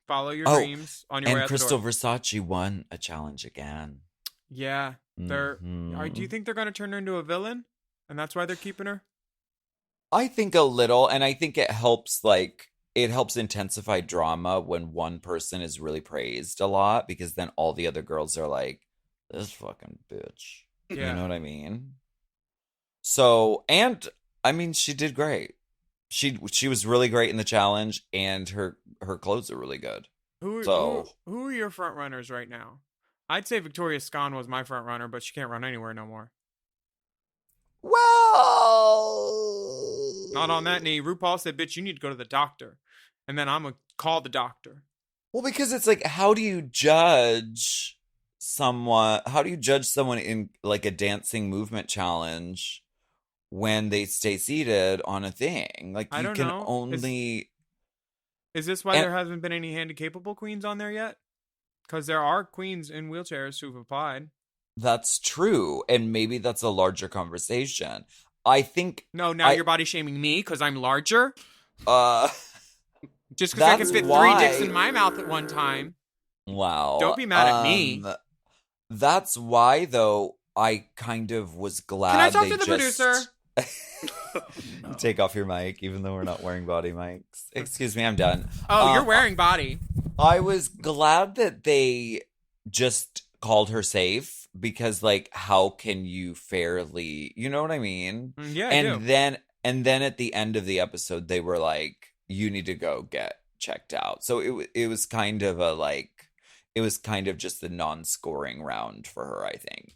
Follow your dreams on your way And out Crystal the door. Versace won a challenge again. Yeah, they're. Mhm. Do you think they're going to turn her into a villain, and that's why they're keeping her? I think a little, and I think it helps intensify drama when one person is really praised a lot, because then all the other girls are like, this fucking bitch. Yeah. You know what I mean? So, and I mean, she did great. She was really great in the challenge, and her clothes are really good. Who are your front runners right now? I'd say Victoria Scone was my front runner, but she can't run anywhere no more. Well, Not on that knee. RuPaul said, "Bitch, you need to go to the doctor," and then I'm gonna call the doctor. Well, because it's like, how do you judge someone? How do you judge someone in like a dancing movement challenge when they stay seated on a thing? Like, I you don't can know. only. Is this why And- there hasn't been any handy-capable queens on there yet? Because there are queens in wheelchairs who've applied. That's true, and maybe that's a larger conversation. I think. No, now you're body shaming me because I'm larger. Just because I can That's fit why- 3 dicks in my mouth at one time. Wow. Don't be mad at me. That's why, though, I kind of was glad. Can I talk they to the just... producer? Take off your mic, even though we're not wearing body mics. Excuse me, I'm done. Oh, you're wearing body. I was glad that they just called her safe, because, like, how can you fairly, you know what I mean? Yeah, I do. And then at the end of the episode, they were like, "You need to go get checked out." So it was kind of just the non-scoring round for her, I think.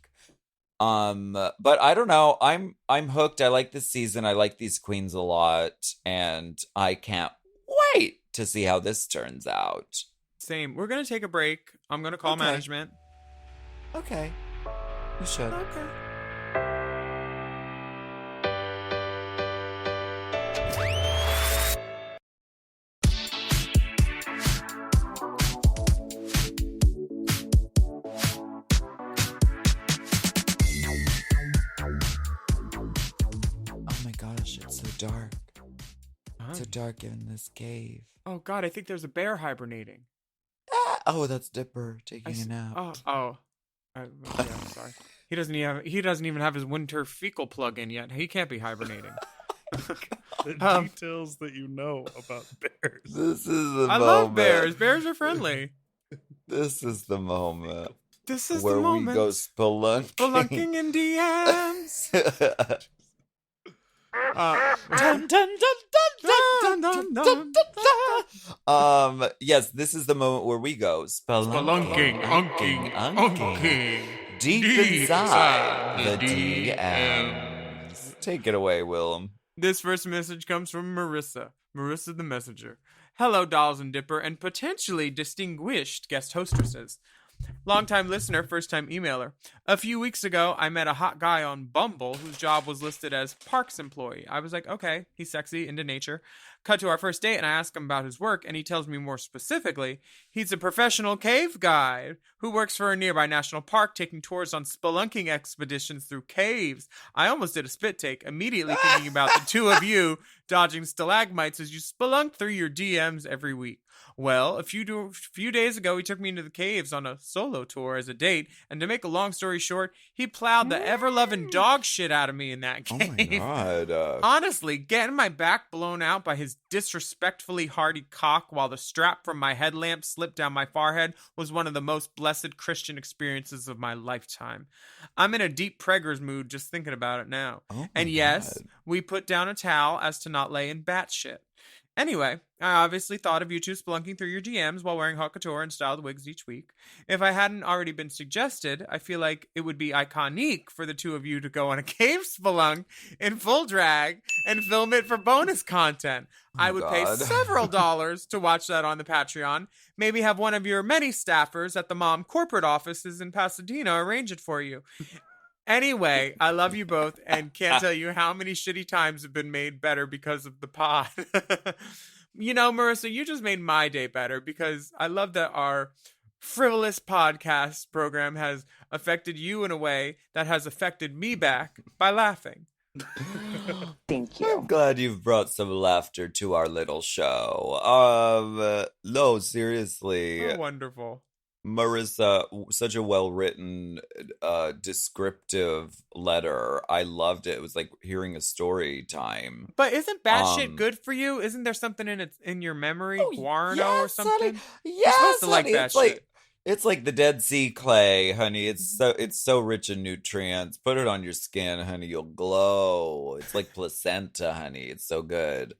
But I don't know. I'm hooked. I like this season. I like these queens a lot, and I can't wait to see how this turns out. Same. We're going to take a break. I'm going to call Okay. management. Okay. You should. Okay. Oh my gosh, it's so dark. So dark in this cave. Oh, God, I think there's a bear hibernating. Oh, that's Dipper taking a nap. Yeah, sorry. He doesn't even have his winter fecal plug in yet. He can't be hibernating. The details that you know about bears. This is the I moment. love bears. Bears are friendly. This is the moment This is where the we moment. go spelunking. Spelunking in DMs. Dun, dun, dun, dun, dun, dun, dun, dun. Yes, this is the moment where we go spelunking. Spelunking, unking, unking. deep inside the DMs. Take it away, Willem. This first message comes from Marissa. Marissa the Messenger. Hello, Dolls and Dipper, and potentially distinguished guest hostesses. Longtime listener, first-time emailer. A few weeks ago, I met a hot guy on Bumble whose job was listed as parks employee. I was like, okay, he's sexy, into nature. Cut to our first date, and I ask him about his work, and he tells me more specifically, he's a professional cave guide who works for a nearby national park, taking tours on spelunking expeditions through caves. I almost did a spit take, immediately thinking about the two of you dodging stalagmites as you spelunk through your DMs every week. Well, a few days ago, he took me into the caves on a solo tour as a date, and to make a long story short, he plowed the ever-loving dog shit out of me in that cave. Oh my God. Honestly, getting my back blown out by his disrespectfully hearty cock while the strap from my headlamp slipped down my forehead was one of the most blessed Christian experiences of my lifetime. I'm in a deep preggers mood just thinking about it now. And yes, we put down a towel as to not lay in bat shit. Anyway, I obviously thought of you two spelunking through your DMs while wearing haute couture and styled wigs each week. If I hadn't already been suggested, I feel like it would be iconic for the two of you to go on a cave spelunk in full drag and film it for bonus content. I would pay several dollars to watch that on the Patreon. Maybe have one of your many staffers at the mom corporate offices in Pasadena arrange it for you. Anyway, I love you both and can't tell you how many shitty times have been made better because of the pod. You know, Marissa, you just made my day better because I love that our frivolous podcast program has affected you in a way that has affected me back by laughing. Thank you. I'm glad you've brought some laughter to our little show. No, seriously. Oh, wonderful. Marissa, such a well-written, descriptive letter. I loved it. It was like hearing a story time. But isn't batshit good for you? Isn't there something in your memory, guarano or something? Honey. You're Yes, supposed to like honey. that It's shit. it's like the Dead Sea clay, honey. It's so rich in nutrients. Put it on your skin, honey. You'll glow. It's like placenta, honey. It's so good.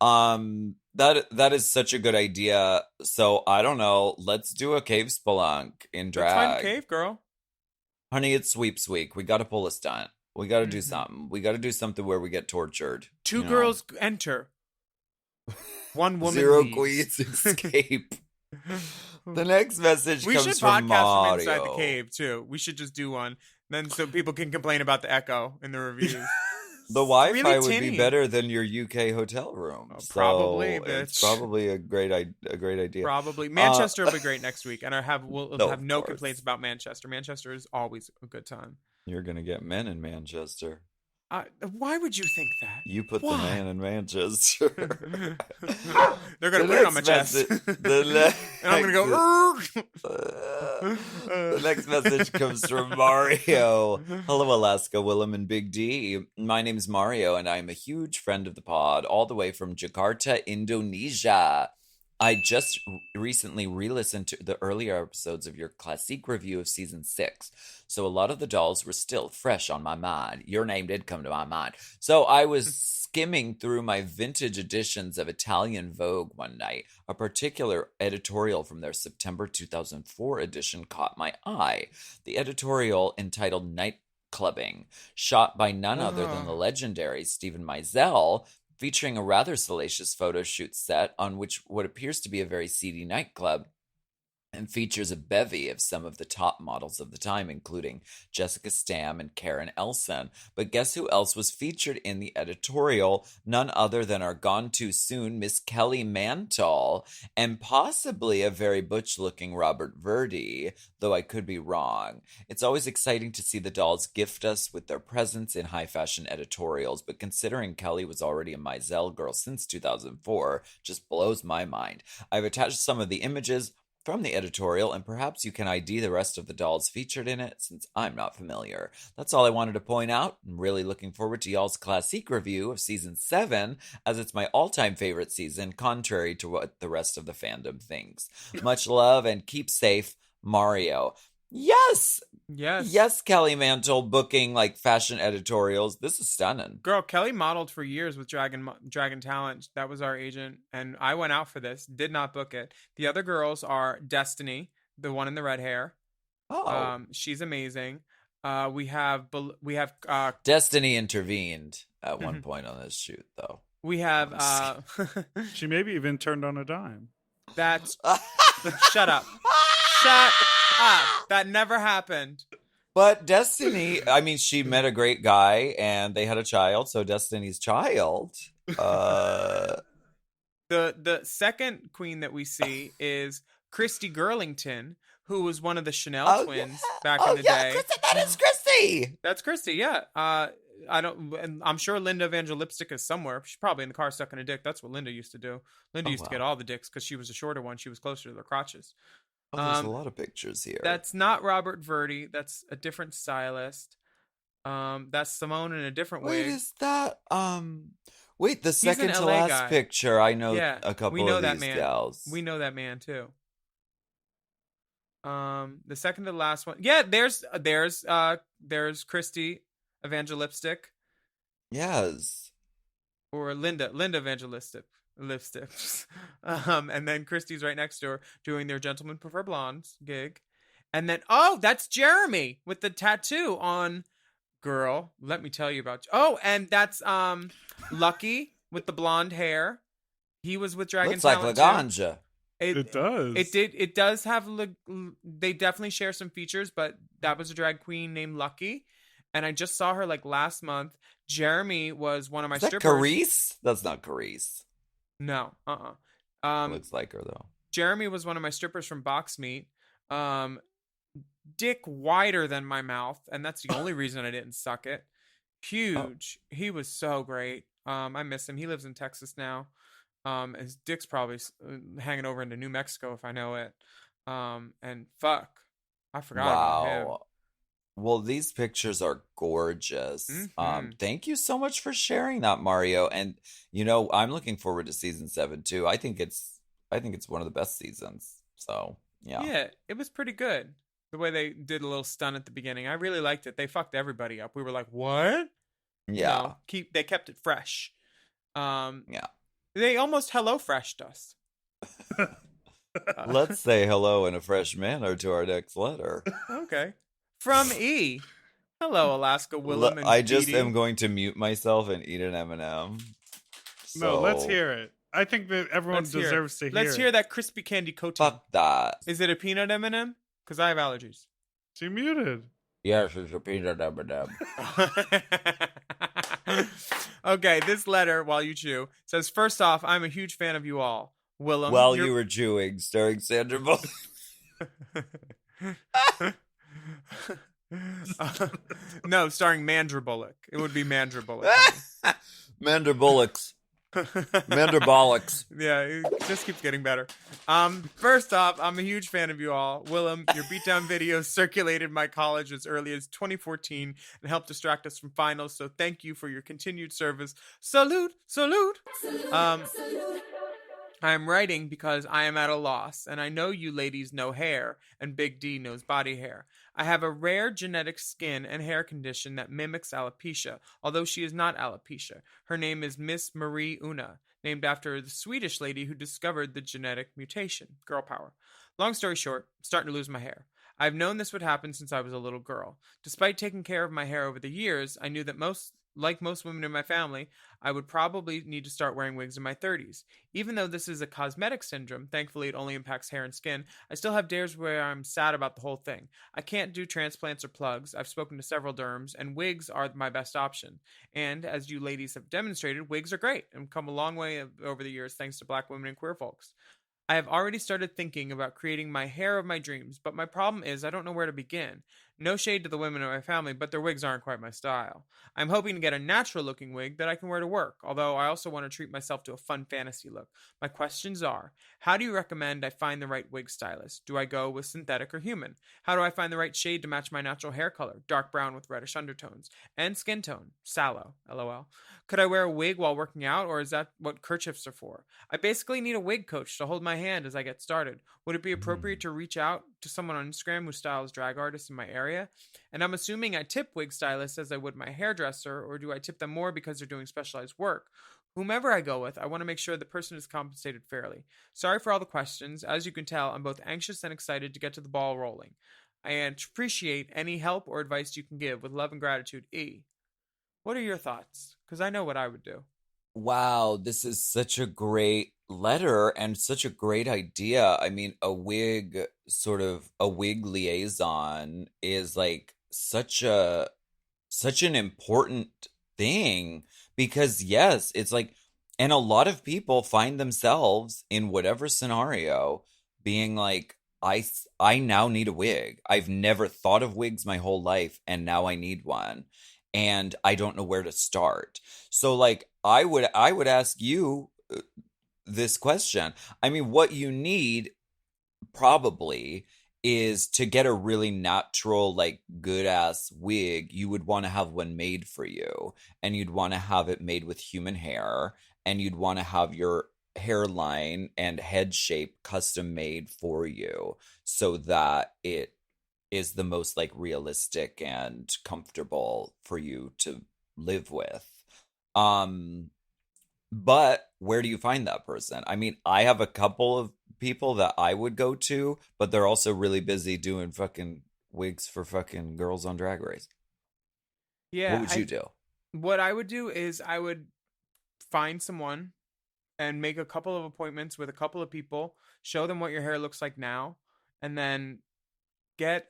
That is such a good idea. So I don't know. Let's do a cave spelunk in drag. Let's find a cave, girl. Honey, it's sweeps week. We got to pull a stunt. We got to do something. We got to do something where we get tortured. Two girls enter. One woman Zero leaves. queens escape. The next message We comes should from podcast Mario. from inside the cave too. We should just do one, then so people can complain about the echo in the reviews. The Wi-Fi Really would tinny. be better than your UK hotel room. Oh, So probably, it's bitch. probably a great idea. Probably Manchester will be great next week, and we'll No, have no of course. complaints about Manchester. Manchester is always a good time. You're gonna get men in Manchester. Why would you think that? You put Why? the man in Manchester. They're gonna The put it on my next chest, message- and I'm gonna go. The next message comes from Mario. Hello, Alaska, Willam, and Big D. My name's Mario, and I'm a huge friend of the pod, all the way from Jakarta, Indonesia. I just recently re-listened to the earlier episodes of your classic review of season 6, so a lot of the dolls were still fresh on my mind. Your name did come to my mind. So I was skimming through my vintage editions of Italian Vogue one night. A particular editorial from their September 2004 edition caught my eye. The editorial, entitled Night Clubbing, shot by none other than the legendary Stephen Meisel, featuring a rather salacious photo shoot set on which what appears to be a very seedy nightclub, and features a bevy of some of the top models of the time, including Jessica Stamm and Karen Elson. But guess who else was featured in the editorial? None other than our gone too soon Miss Kelly Mantle, and possibly a very butch-looking Robert Verdi, though I could be wrong. It's always exciting to see the dolls gift us with their presence in high-fashion editorials, but considering Kelly was already a Meisel girl since 2004, just blows my mind. I've attached some of the images from the editorial, and perhaps you can ID the rest of the dolls featured in it, since I'm not familiar. That's all I wanted to point out. I'm really looking forward to y'all's classic review of season 7, as it's my all-time favorite season, contrary to what the rest of the fandom thinks. Much love, and keep safe, Mario. Yes! Yes, Kelly Mantle booking like fashion editorials. This is stunning. Girl, Kelly modeled for years with Dragon Talent. That was our agent, and I went out for this. Did not book it. The other girls are Destiny, the one in the red hair, Oh. She's amazing. We have Destiny intervened at one point on this shoot, though. we have She maybe even turned on a dime. that's shut up. Shut up. That never happened. But Destiny, I mean, she met a great guy and they had a child, so Destiny's child. The second queen that we see is Christy Girlington, who was one of the Chanel twins back in the day. That is Christy. That's Christy, yeah. And I'm sure Linda Evangelipstic is somewhere. She's probably in the car stuck in a dick. That's what Linda used to do. Linda used to get all the dicks because she was a shorter one. She was closer to their crotches. Oh, there's a lot of pictures here. That's not Robert Verdi. That's a different stylist. That's Simone in a different wig. wig. Is that wait, the second to LA last guy. picture. I know a couple we know of that these man. gals. We know that man too. The second to last one. Yeah, there's Christy Evangelipstic. Yes. Or Linda Evangelistic. Lipsticks. And then Christy's right next to her doing their Gentlemen Prefer Blondes gig. And then, that's Jeremy with the tattoo on. Girl, let me tell you about. And that's Lucky with the blonde hair. He was with Dragon Looks like Talent Laganja. It does. It does have. They definitely share some features, but that was a drag queen named Lucky, and I just saw her like last month. Jeremy was one of my Is that strippers. Carice? That's not Carice. No, Looks like her though. Jeremy was one of my strippers from Box Meat. Dick wider than my mouth, and that's the only reason I didn't suck it. Huge. He was so great. I miss him. He lives in Texas now. His dick's probably hanging over into New Mexico if I know it. And fuck, I forgot about him. Well, these pictures are gorgeous. Mm-hmm. Thank you so much for sharing that, Mario. And I'm looking forward to season 7 too. I think it's one of the best seasons. So yeah, it was pretty good. The way they did a little stun at the beginning, I really liked it. They fucked everybody up. We were like, what? Yeah, they kept it fresh. Yeah, they almost Hello Freshed us. Let's say hello in a fresh manner to our next letter. Okay. From E. Hello, Alaska, Willam, and I just Dee Dee. am going to mute myself and eat an M&M. No, let's hear it. I think that everyone deserves to hear it. Let's hear that crispy candy coating. Fuck that. Is it a peanut M&M? Because I have allergies. She muted. Yes, it's a peanut M&M. Okay, this letter, while you chew, says, first off, I'm a huge fan of you all. Willam. While you were chewing, starring Sandra Bullock. No, starring Mandra Bullock. It would be Mandra Bullock. Mander Bullocks. Manderbolics. Yeah, it just keeps getting better. First off, I'm a huge fan of you all. Willam, your beatdown videos circulated my college as early as 2014 and helped distract us from finals, so thank you for your continued service. Salute, salute. I am writing because I am at a loss, and I know you ladies know hair, and Big D knows body hair. I have a rare genetic skin and hair condition that mimics alopecia, although she is not alopecia. Her name is Miss Marie Una, named after the Swedish lady who discovered the genetic mutation. Girl power. Long story short, I'm starting to lose my hair. I've known this would happen since I was a little girl. Despite taking care of my hair over the years, I knew that like most women in my family, I would probably need to start wearing wigs in my 30s. Even though this is a cosmetic syndrome, thankfully it only impacts hair and skin, I still have days where I'm sad about the whole thing. I can't do transplants or plugs. I've spoken to several derms, and wigs are my best option. And, as you ladies have demonstrated, wigs are great and come a long way over the years thanks to black women and queer folks. I have already started thinking about creating my hair of my dreams, but my problem is I don't know where to begin. No shade to the women in my family, but their wigs aren't quite my style. I'm hoping to get a natural-looking wig that I can wear to work, although I also want to treat myself to a fun fantasy look. My questions are, how do you recommend I find the right wig stylist? Do I go with synthetic or human? How do I find the right shade to match my natural hair color, dark brown with reddish undertones? And skin tone, sallow, lol. Could I wear a wig while working out, or is that what kerchiefs are for? I basically need a wig coach to hold my hand as I get started. Would it be appropriate to reach out to someone on Instagram who styles drag artists in my area? And I'm assuming I tip wig stylists as I would my hairdresser, or do I tip them more because they're doing specialized work? Whomever I go with, I want to make sure the person is compensated fairly. Sorry for all the questions. As you can tell, I'm both anxious and excited to get to the ball rolling. and appreciate any help or advice you can give. With love and gratitude, E. What are your thoughts? Because I know what I would do. Wow, this is such a great letter and such a great idea. I mean, a wig liaison is like such an important thing because yes, it's like, and a lot of people find themselves in whatever scenario being like, I now need a wig. I've never thought of wigs my whole life, and now I need one, and I don't know where to start. So like, I would ask you this question. I mean, what you need probably is to get a really natural, like, good ass wig. You would want to have one made for you, and you'd want to have it made with human hair, and you'd want to have your hairline and head shape custom made for you so that it is the most like realistic and comfortable for you to live with. But where do you find that person? I mean, I have a couple of people that I would go to, but they're also really busy doing fucking wigs for fucking girls on Drag Race. Yeah. What would you do? What I would do is I would find someone and make a couple of appointments with a couple of people, show them what your hair looks like now, and then get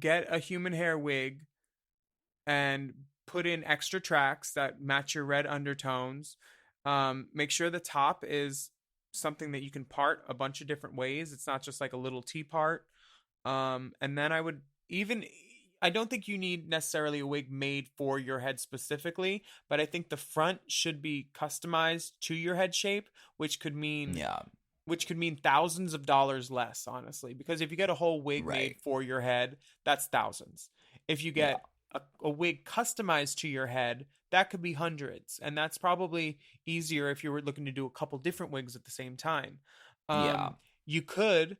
a human hair wig and put in extra tracks that match your red undertones. Make sure the top is something that you can part a bunch of different ways. It's not just like a little T part. And then I don't think you need necessarily a wig made for your head specifically, but I think the front should be customized to your head shape, which could mean thousands of dollars less, honestly, because if you get a whole wig made for your head, that's thousands. If you get a wig customized to your head, that could be hundreds, and that's probably easier if you were looking to do a couple different wigs at the same time. You could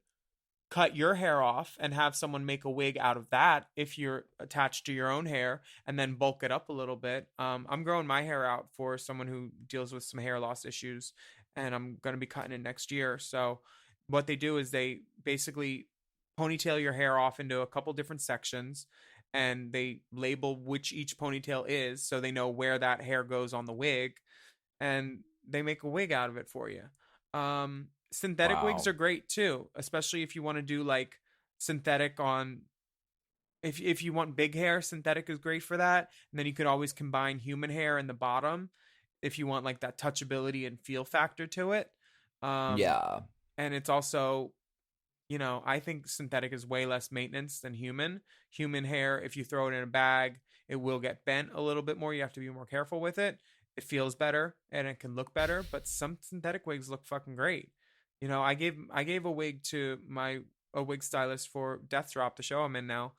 cut your hair off and have someone make a wig out of that if you're attached to your own hair, and then bulk it up a little bit. I'm growing my hair out for someone who deals with some hair loss issues, and I'm going to be cutting it next year. So what they do is they basically ponytail your hair off into a couple different sections, and they label which each ponytail is so they know where that hair goes on the wig, and they make a wig out of it for you. Synthetic wigs are great too, especially if you want to do like synthetic on, if you want big hair, synthetic is great for that. And then you could always combine human hair in the bottom if you want like that touchability and feel factor to it. And it's also, I think synthetic is way less maintenance than human. Human hair, if you throw it in a bag, it will get bent a little bit more. You have to be more careful with it. It feels better and it can look better, but some synthetic wigs look fucking great. I gave a wig to a wig stylist for Death Drop, the show I'm in now,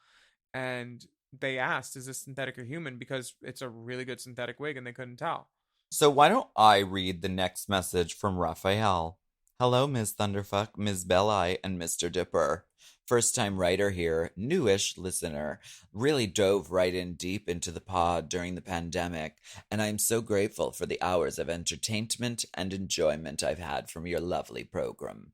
and they asked, is this synthetic or human? Because it's a really good synthetic wig, and they couldn't tell. So why don't I read the next message from Raphael? Hello, Ms. Thunderfuck, Ms. Belli, and Mr. Dipper. First-time writer here, newish listener, really dove right in deep into the pod during the pandemic, and I'm so grateful for the hours of entertainment and enjoyment I've had from your lovely program.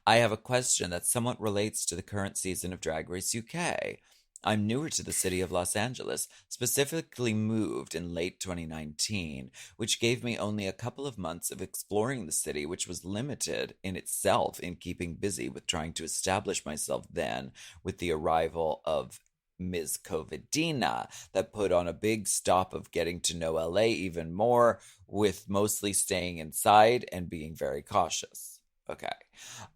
I have a question that somewhat relates to the current season of Drag Race UK. I'm newer to the city of Los Angeles, specifically moved in late 2019, which gave me only a couple of months of exploring the city, which was limited in itself in keeping busy with trying to establish myself then with the arrival of Ms. Covidina that put on a big stop of getting to know LA even more, with mostly staying inside and being very cautious. Okay.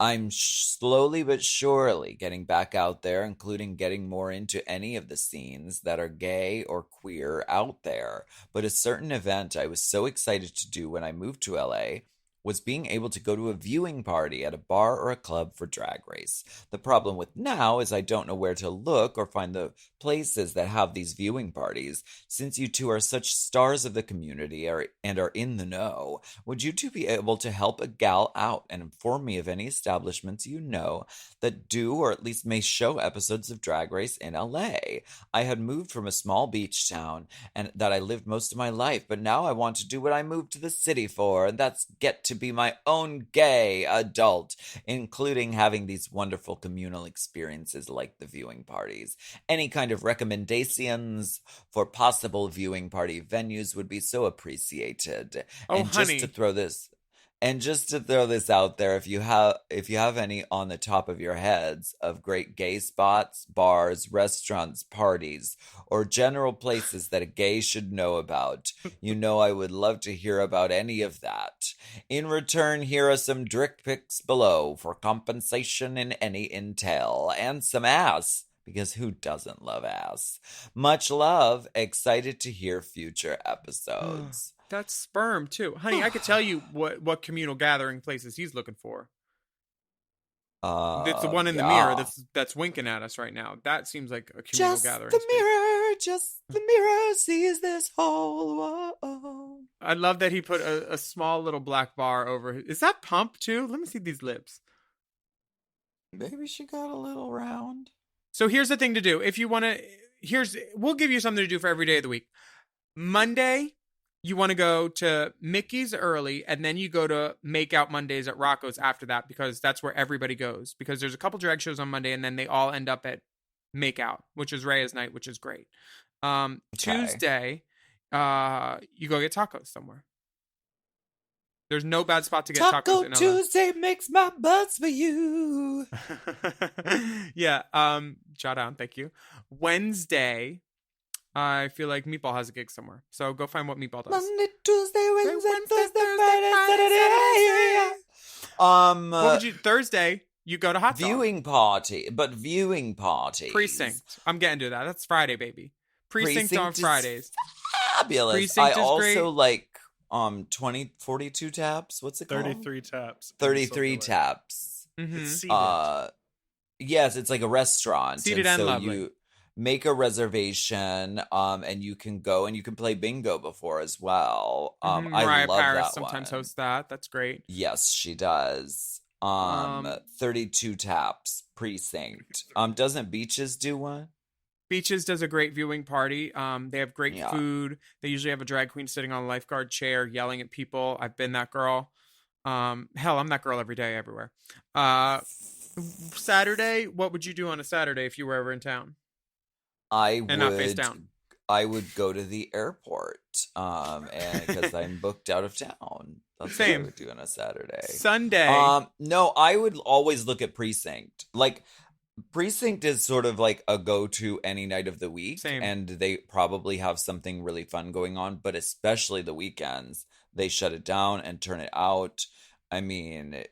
I'm slowly but surely getting back out there, including getting more into any of the scenes that are gay or queer out there. But a certain event I was so excited to do when I moved to LA was being able to go to a viewing party at a bar or a club for Drag Race. The problem with now is I don't know where to look or find the places that have these viewing parties. Since you two are such stars of the community and are in the know, would you two be able to help a gal out and inform me of any establishments you know that do or at least may show episodes of Drag Race in LA? I had moved from a small beach town and that I lived most of my life, but now I want to do what I moved to the city for, and that's get to be my own gay adult, including having these wonderful communal experiences like the viewing parties. Any kind of recommendations for possible viewing party venues would be so appreciated. Oh, and honey. Just to throw this out there, if you have any on the top of your heads of great gay spots, bars, restaurants, parties, or general places that a gay should know about, I would love to hear about any of that. In return, here are some DRUK pics below for compensation in any entail, and some ass, because who doesn't love ass? Much love. Excited to hear future episodes. That's sperm too, honey. I could tell you what communal gathering places he's looking for. It's the one in the mirror that's winking at us right now. That seems like a communal gathering. Just the mirror sees this whole world. I love that he put a small little black bar over. Is that Pump too? Let me see these lips. Maybe she got a little round. So here's the thing to do. If you want to, we'll give you something to do for every day of the week. Monday, you want to go to Mickey's early, and then you go to Make Out Mondays at Rocco's after that, because that's where everybody goes. Because there's a couple drag shows on Monday, and then they all end up at Make Out, which is Raya's night, which is great. Tuesday, you go get tacos somewhere. There's no bad spot to get tacos in LA. Tuesday makes my butts for you. Yeah. Shout out. Thank you. Wednesday, I feel like Meatball has a gig somewhere. So go find what Meatball does. Monday, Tuesday, Wednesday, Thursday, Friday, Saturday. What would you... Thursday, you go to Hot Dog. Viewing party. Precinct. I'm getting to that. That's Friday, baby. Precinct on Fridays. Fabulous. Precinct I is also great. like 42 taps. What's it called? 33 taps. 33 taps. Mm-hmm. It's seated. Yes, it's like a restaurant. Seated and lovely. You make a reservation, and you can go and you can play bingo before as well. I Mariah love Paris that sometimes one. hosts that. That's great. Yes, she does. 32 taps precinct. Doesn't Beaches do one? Beaches does a great viewing party. They have great food. They usually have a drag queen sitting on a lifeguard chair yelling at people. I've been that girl. Hell, I'm that girl every day, everywhere. Saturday, what would you do on a Saturday if you were ever in town? Not face down. I would go to the airport, and because I'm booked out of town. That's what I would do on a Saturday. Sunday. No, I would always look at Precinct. Like, Precinct is sort of like a go-to any night of the week. Same. And they probably have something really fun going on, but especially the weekends, they shut it down and turn it out. I mean,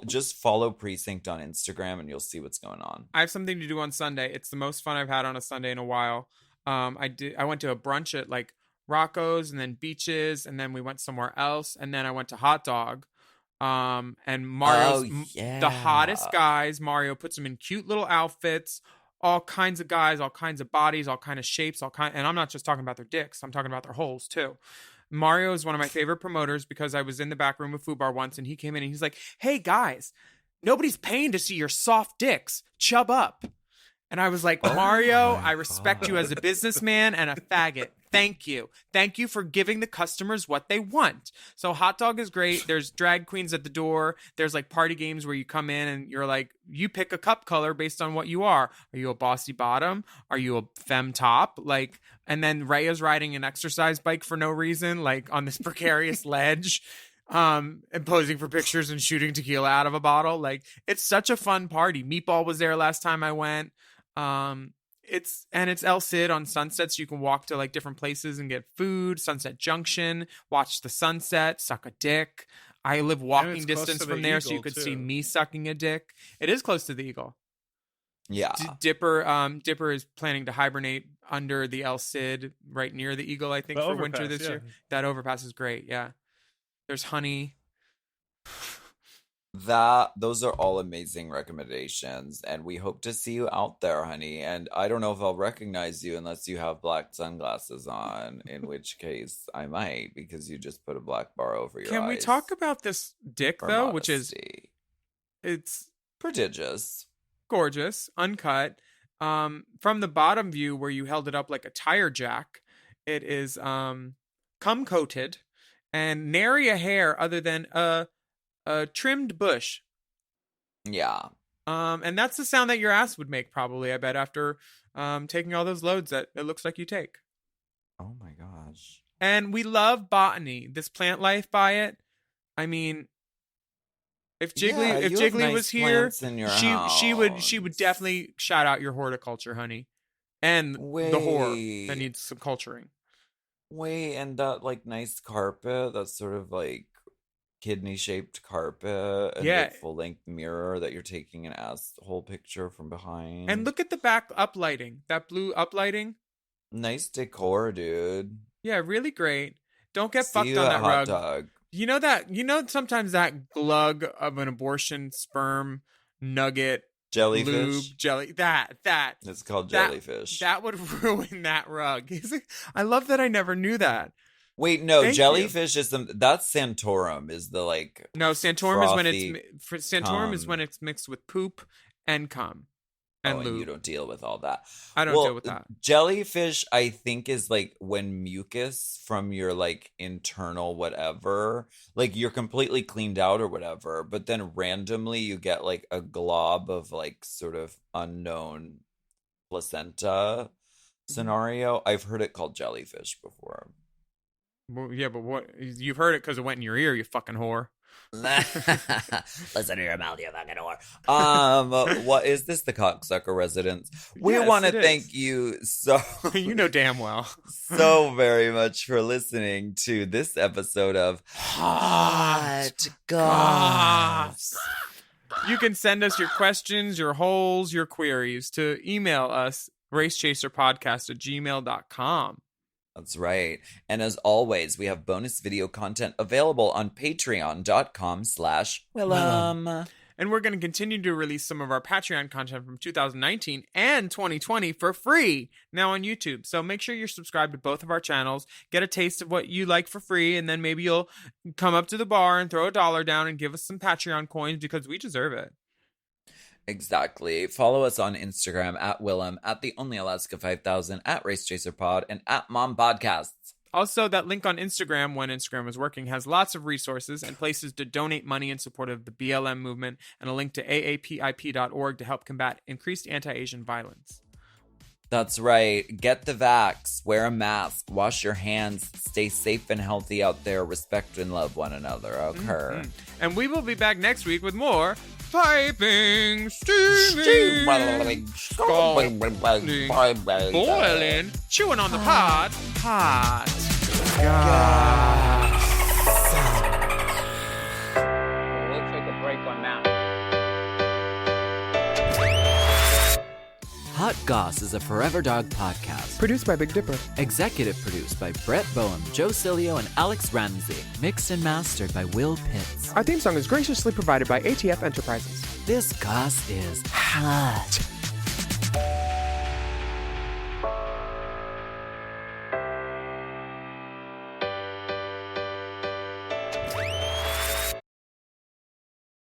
just follow Precinct on Instagram and you'll see what's going on. I have something to do on Sunday. It's the most fun I've had on a Sunday in a while. I went to a brunch at like Rocco's and then Beaches, and then we went somewhere else, and then I went to Hot Dog. And Mario's the hottest guys. Mario puts them in cute little outfits, all kinds of guys, all kinds of bodies, all kind of shapes, and I'm not just talking about their dicks, I'm talking about their holes too. Mario is one of my favorite promoters because I was in the back room of Foo Bar once, and he came in and he's like, "Hey guys, nobody's paying to see your soft dicks. Chub up." And I was like, Mario, I respect you as a businessman and a faggot. Thank you. Thank you for giving the customers what they want. So Hot Dog is great. There's drag queens at the door. There's like party games where you come in and you're like, you pick a cup color based on what you are. Are you a bossy bottom? Are you a femme top? Like, and then Raya's riding an exercise bike for no reason, like on this precarious ledge. And posing for pictures and shooting tequila out of a bottle. Like, it's such a fun party. Meatball was there last time I went. It's El Cid on sunsets. You can walk to like different places and get food. Sunset Junction, watch the sunset, suck a dick. I live walking distance from there, so you could see me sucking a dick. It is close to the Eagle. Yeah. Dipper is planning to hibernate under the El Cid right near the Eagle, I think, for winter this year. That overpass is great. Yeah. There's honey. Those are all amazing recommendations, and we hope to see you out there, honey. And I don't know if I'll recognize you unless you have black sunglasses on, in which case I might, because you just put a black bar over your eyes. Can we talk about this dick though, which is it's prodigious, gorgeous, uncut. From the bottom view where you held it up like a tire jack, it is cum coated. and nary a hair other than a trimmed bush. Yeah. And that's the sound that your ass would make, probably, I bet, after taking all those loads that it looks like you take. Oh my gosh. And we love botany, this plant life by it. I mean, if Jiggly was here, she would definitely shout out your horticulture, honey. And the whore that needs some culturing. Wait, and that like nice carpet, that's sort of like kidney-shaped carpet, and the full-length mirror that you're taking an asshole picture from behind. And look at the back uplighting, that blue uplighting. Nice decor, dude. Yeah, really great. Don't get fucked on that rug. Dog. You know sometimes that glug of an abortion sperm nugget jellyfish lube, it's called jellyfish. That would ruin that rug. I love that I never knew that. Wait, no, jellyfish is that's Santorum is the like. No, Santorum is when it's mixed with poop and cum and lube. And you don't deal with all that. I don't deal with that. Jellyfish, I think, is like when mucus from your like internal whatever, like you're completely cleaned out or whatever, but then randomly you get like a glob of like sort of unknown placenta scenario. I've heard it called jellyfish before. Well, yeah, but what? You've heard it because it went in your ear, you fucking whore. Listen to your mouth, you fucking whore. What is this? The Cocksucker Residence. We want to thank you so. You know damn well. So very much for listening to this episode of Hot Goss. You can send us your questions, your holes, your queries to email us racechaserpodcast@gmail.com. That's right. And as always, we have bonus video content available on patreon.com/Willam. And we're going to continue to release some of our Patreon content from 2019 and 2020 for free now on YouTube. So make sure you're subscribed to both of our channels, get a taste of what you like for free, and then maybe you'll come up to the bar and throw $1 down and give us some Patreon coins because we deserve it. Exactly. Follow us on Instagram at Willam, at the Only Alaska 5000, at RaceChaserPod, and at Mom Podcasts. Also, that link on Instagram, when Instagram was working, has lots of resources and places to donate money in support of the BLM movement, and a link to aapip.org to help combat increased anti-Asian violence. That's right. Get the vax, wear a mask, wash your hands, stay safe and healthy out there, respect and love one another, okay? Mm-hmm. And we will be back next week with more piping, steaming, scalding, boiling, chewing on the pod, hot goss. We'll take a break on that. Hot Goss is a Forever Dog podcast. Produced by Big Dipper. Executive produced by Brett Boehm, Joe Cilio, and Alex Ramsey. Mixed and mastered by Will Pitts. Our theme song is graciously provided by ATF Enterprises. This Goss is hot.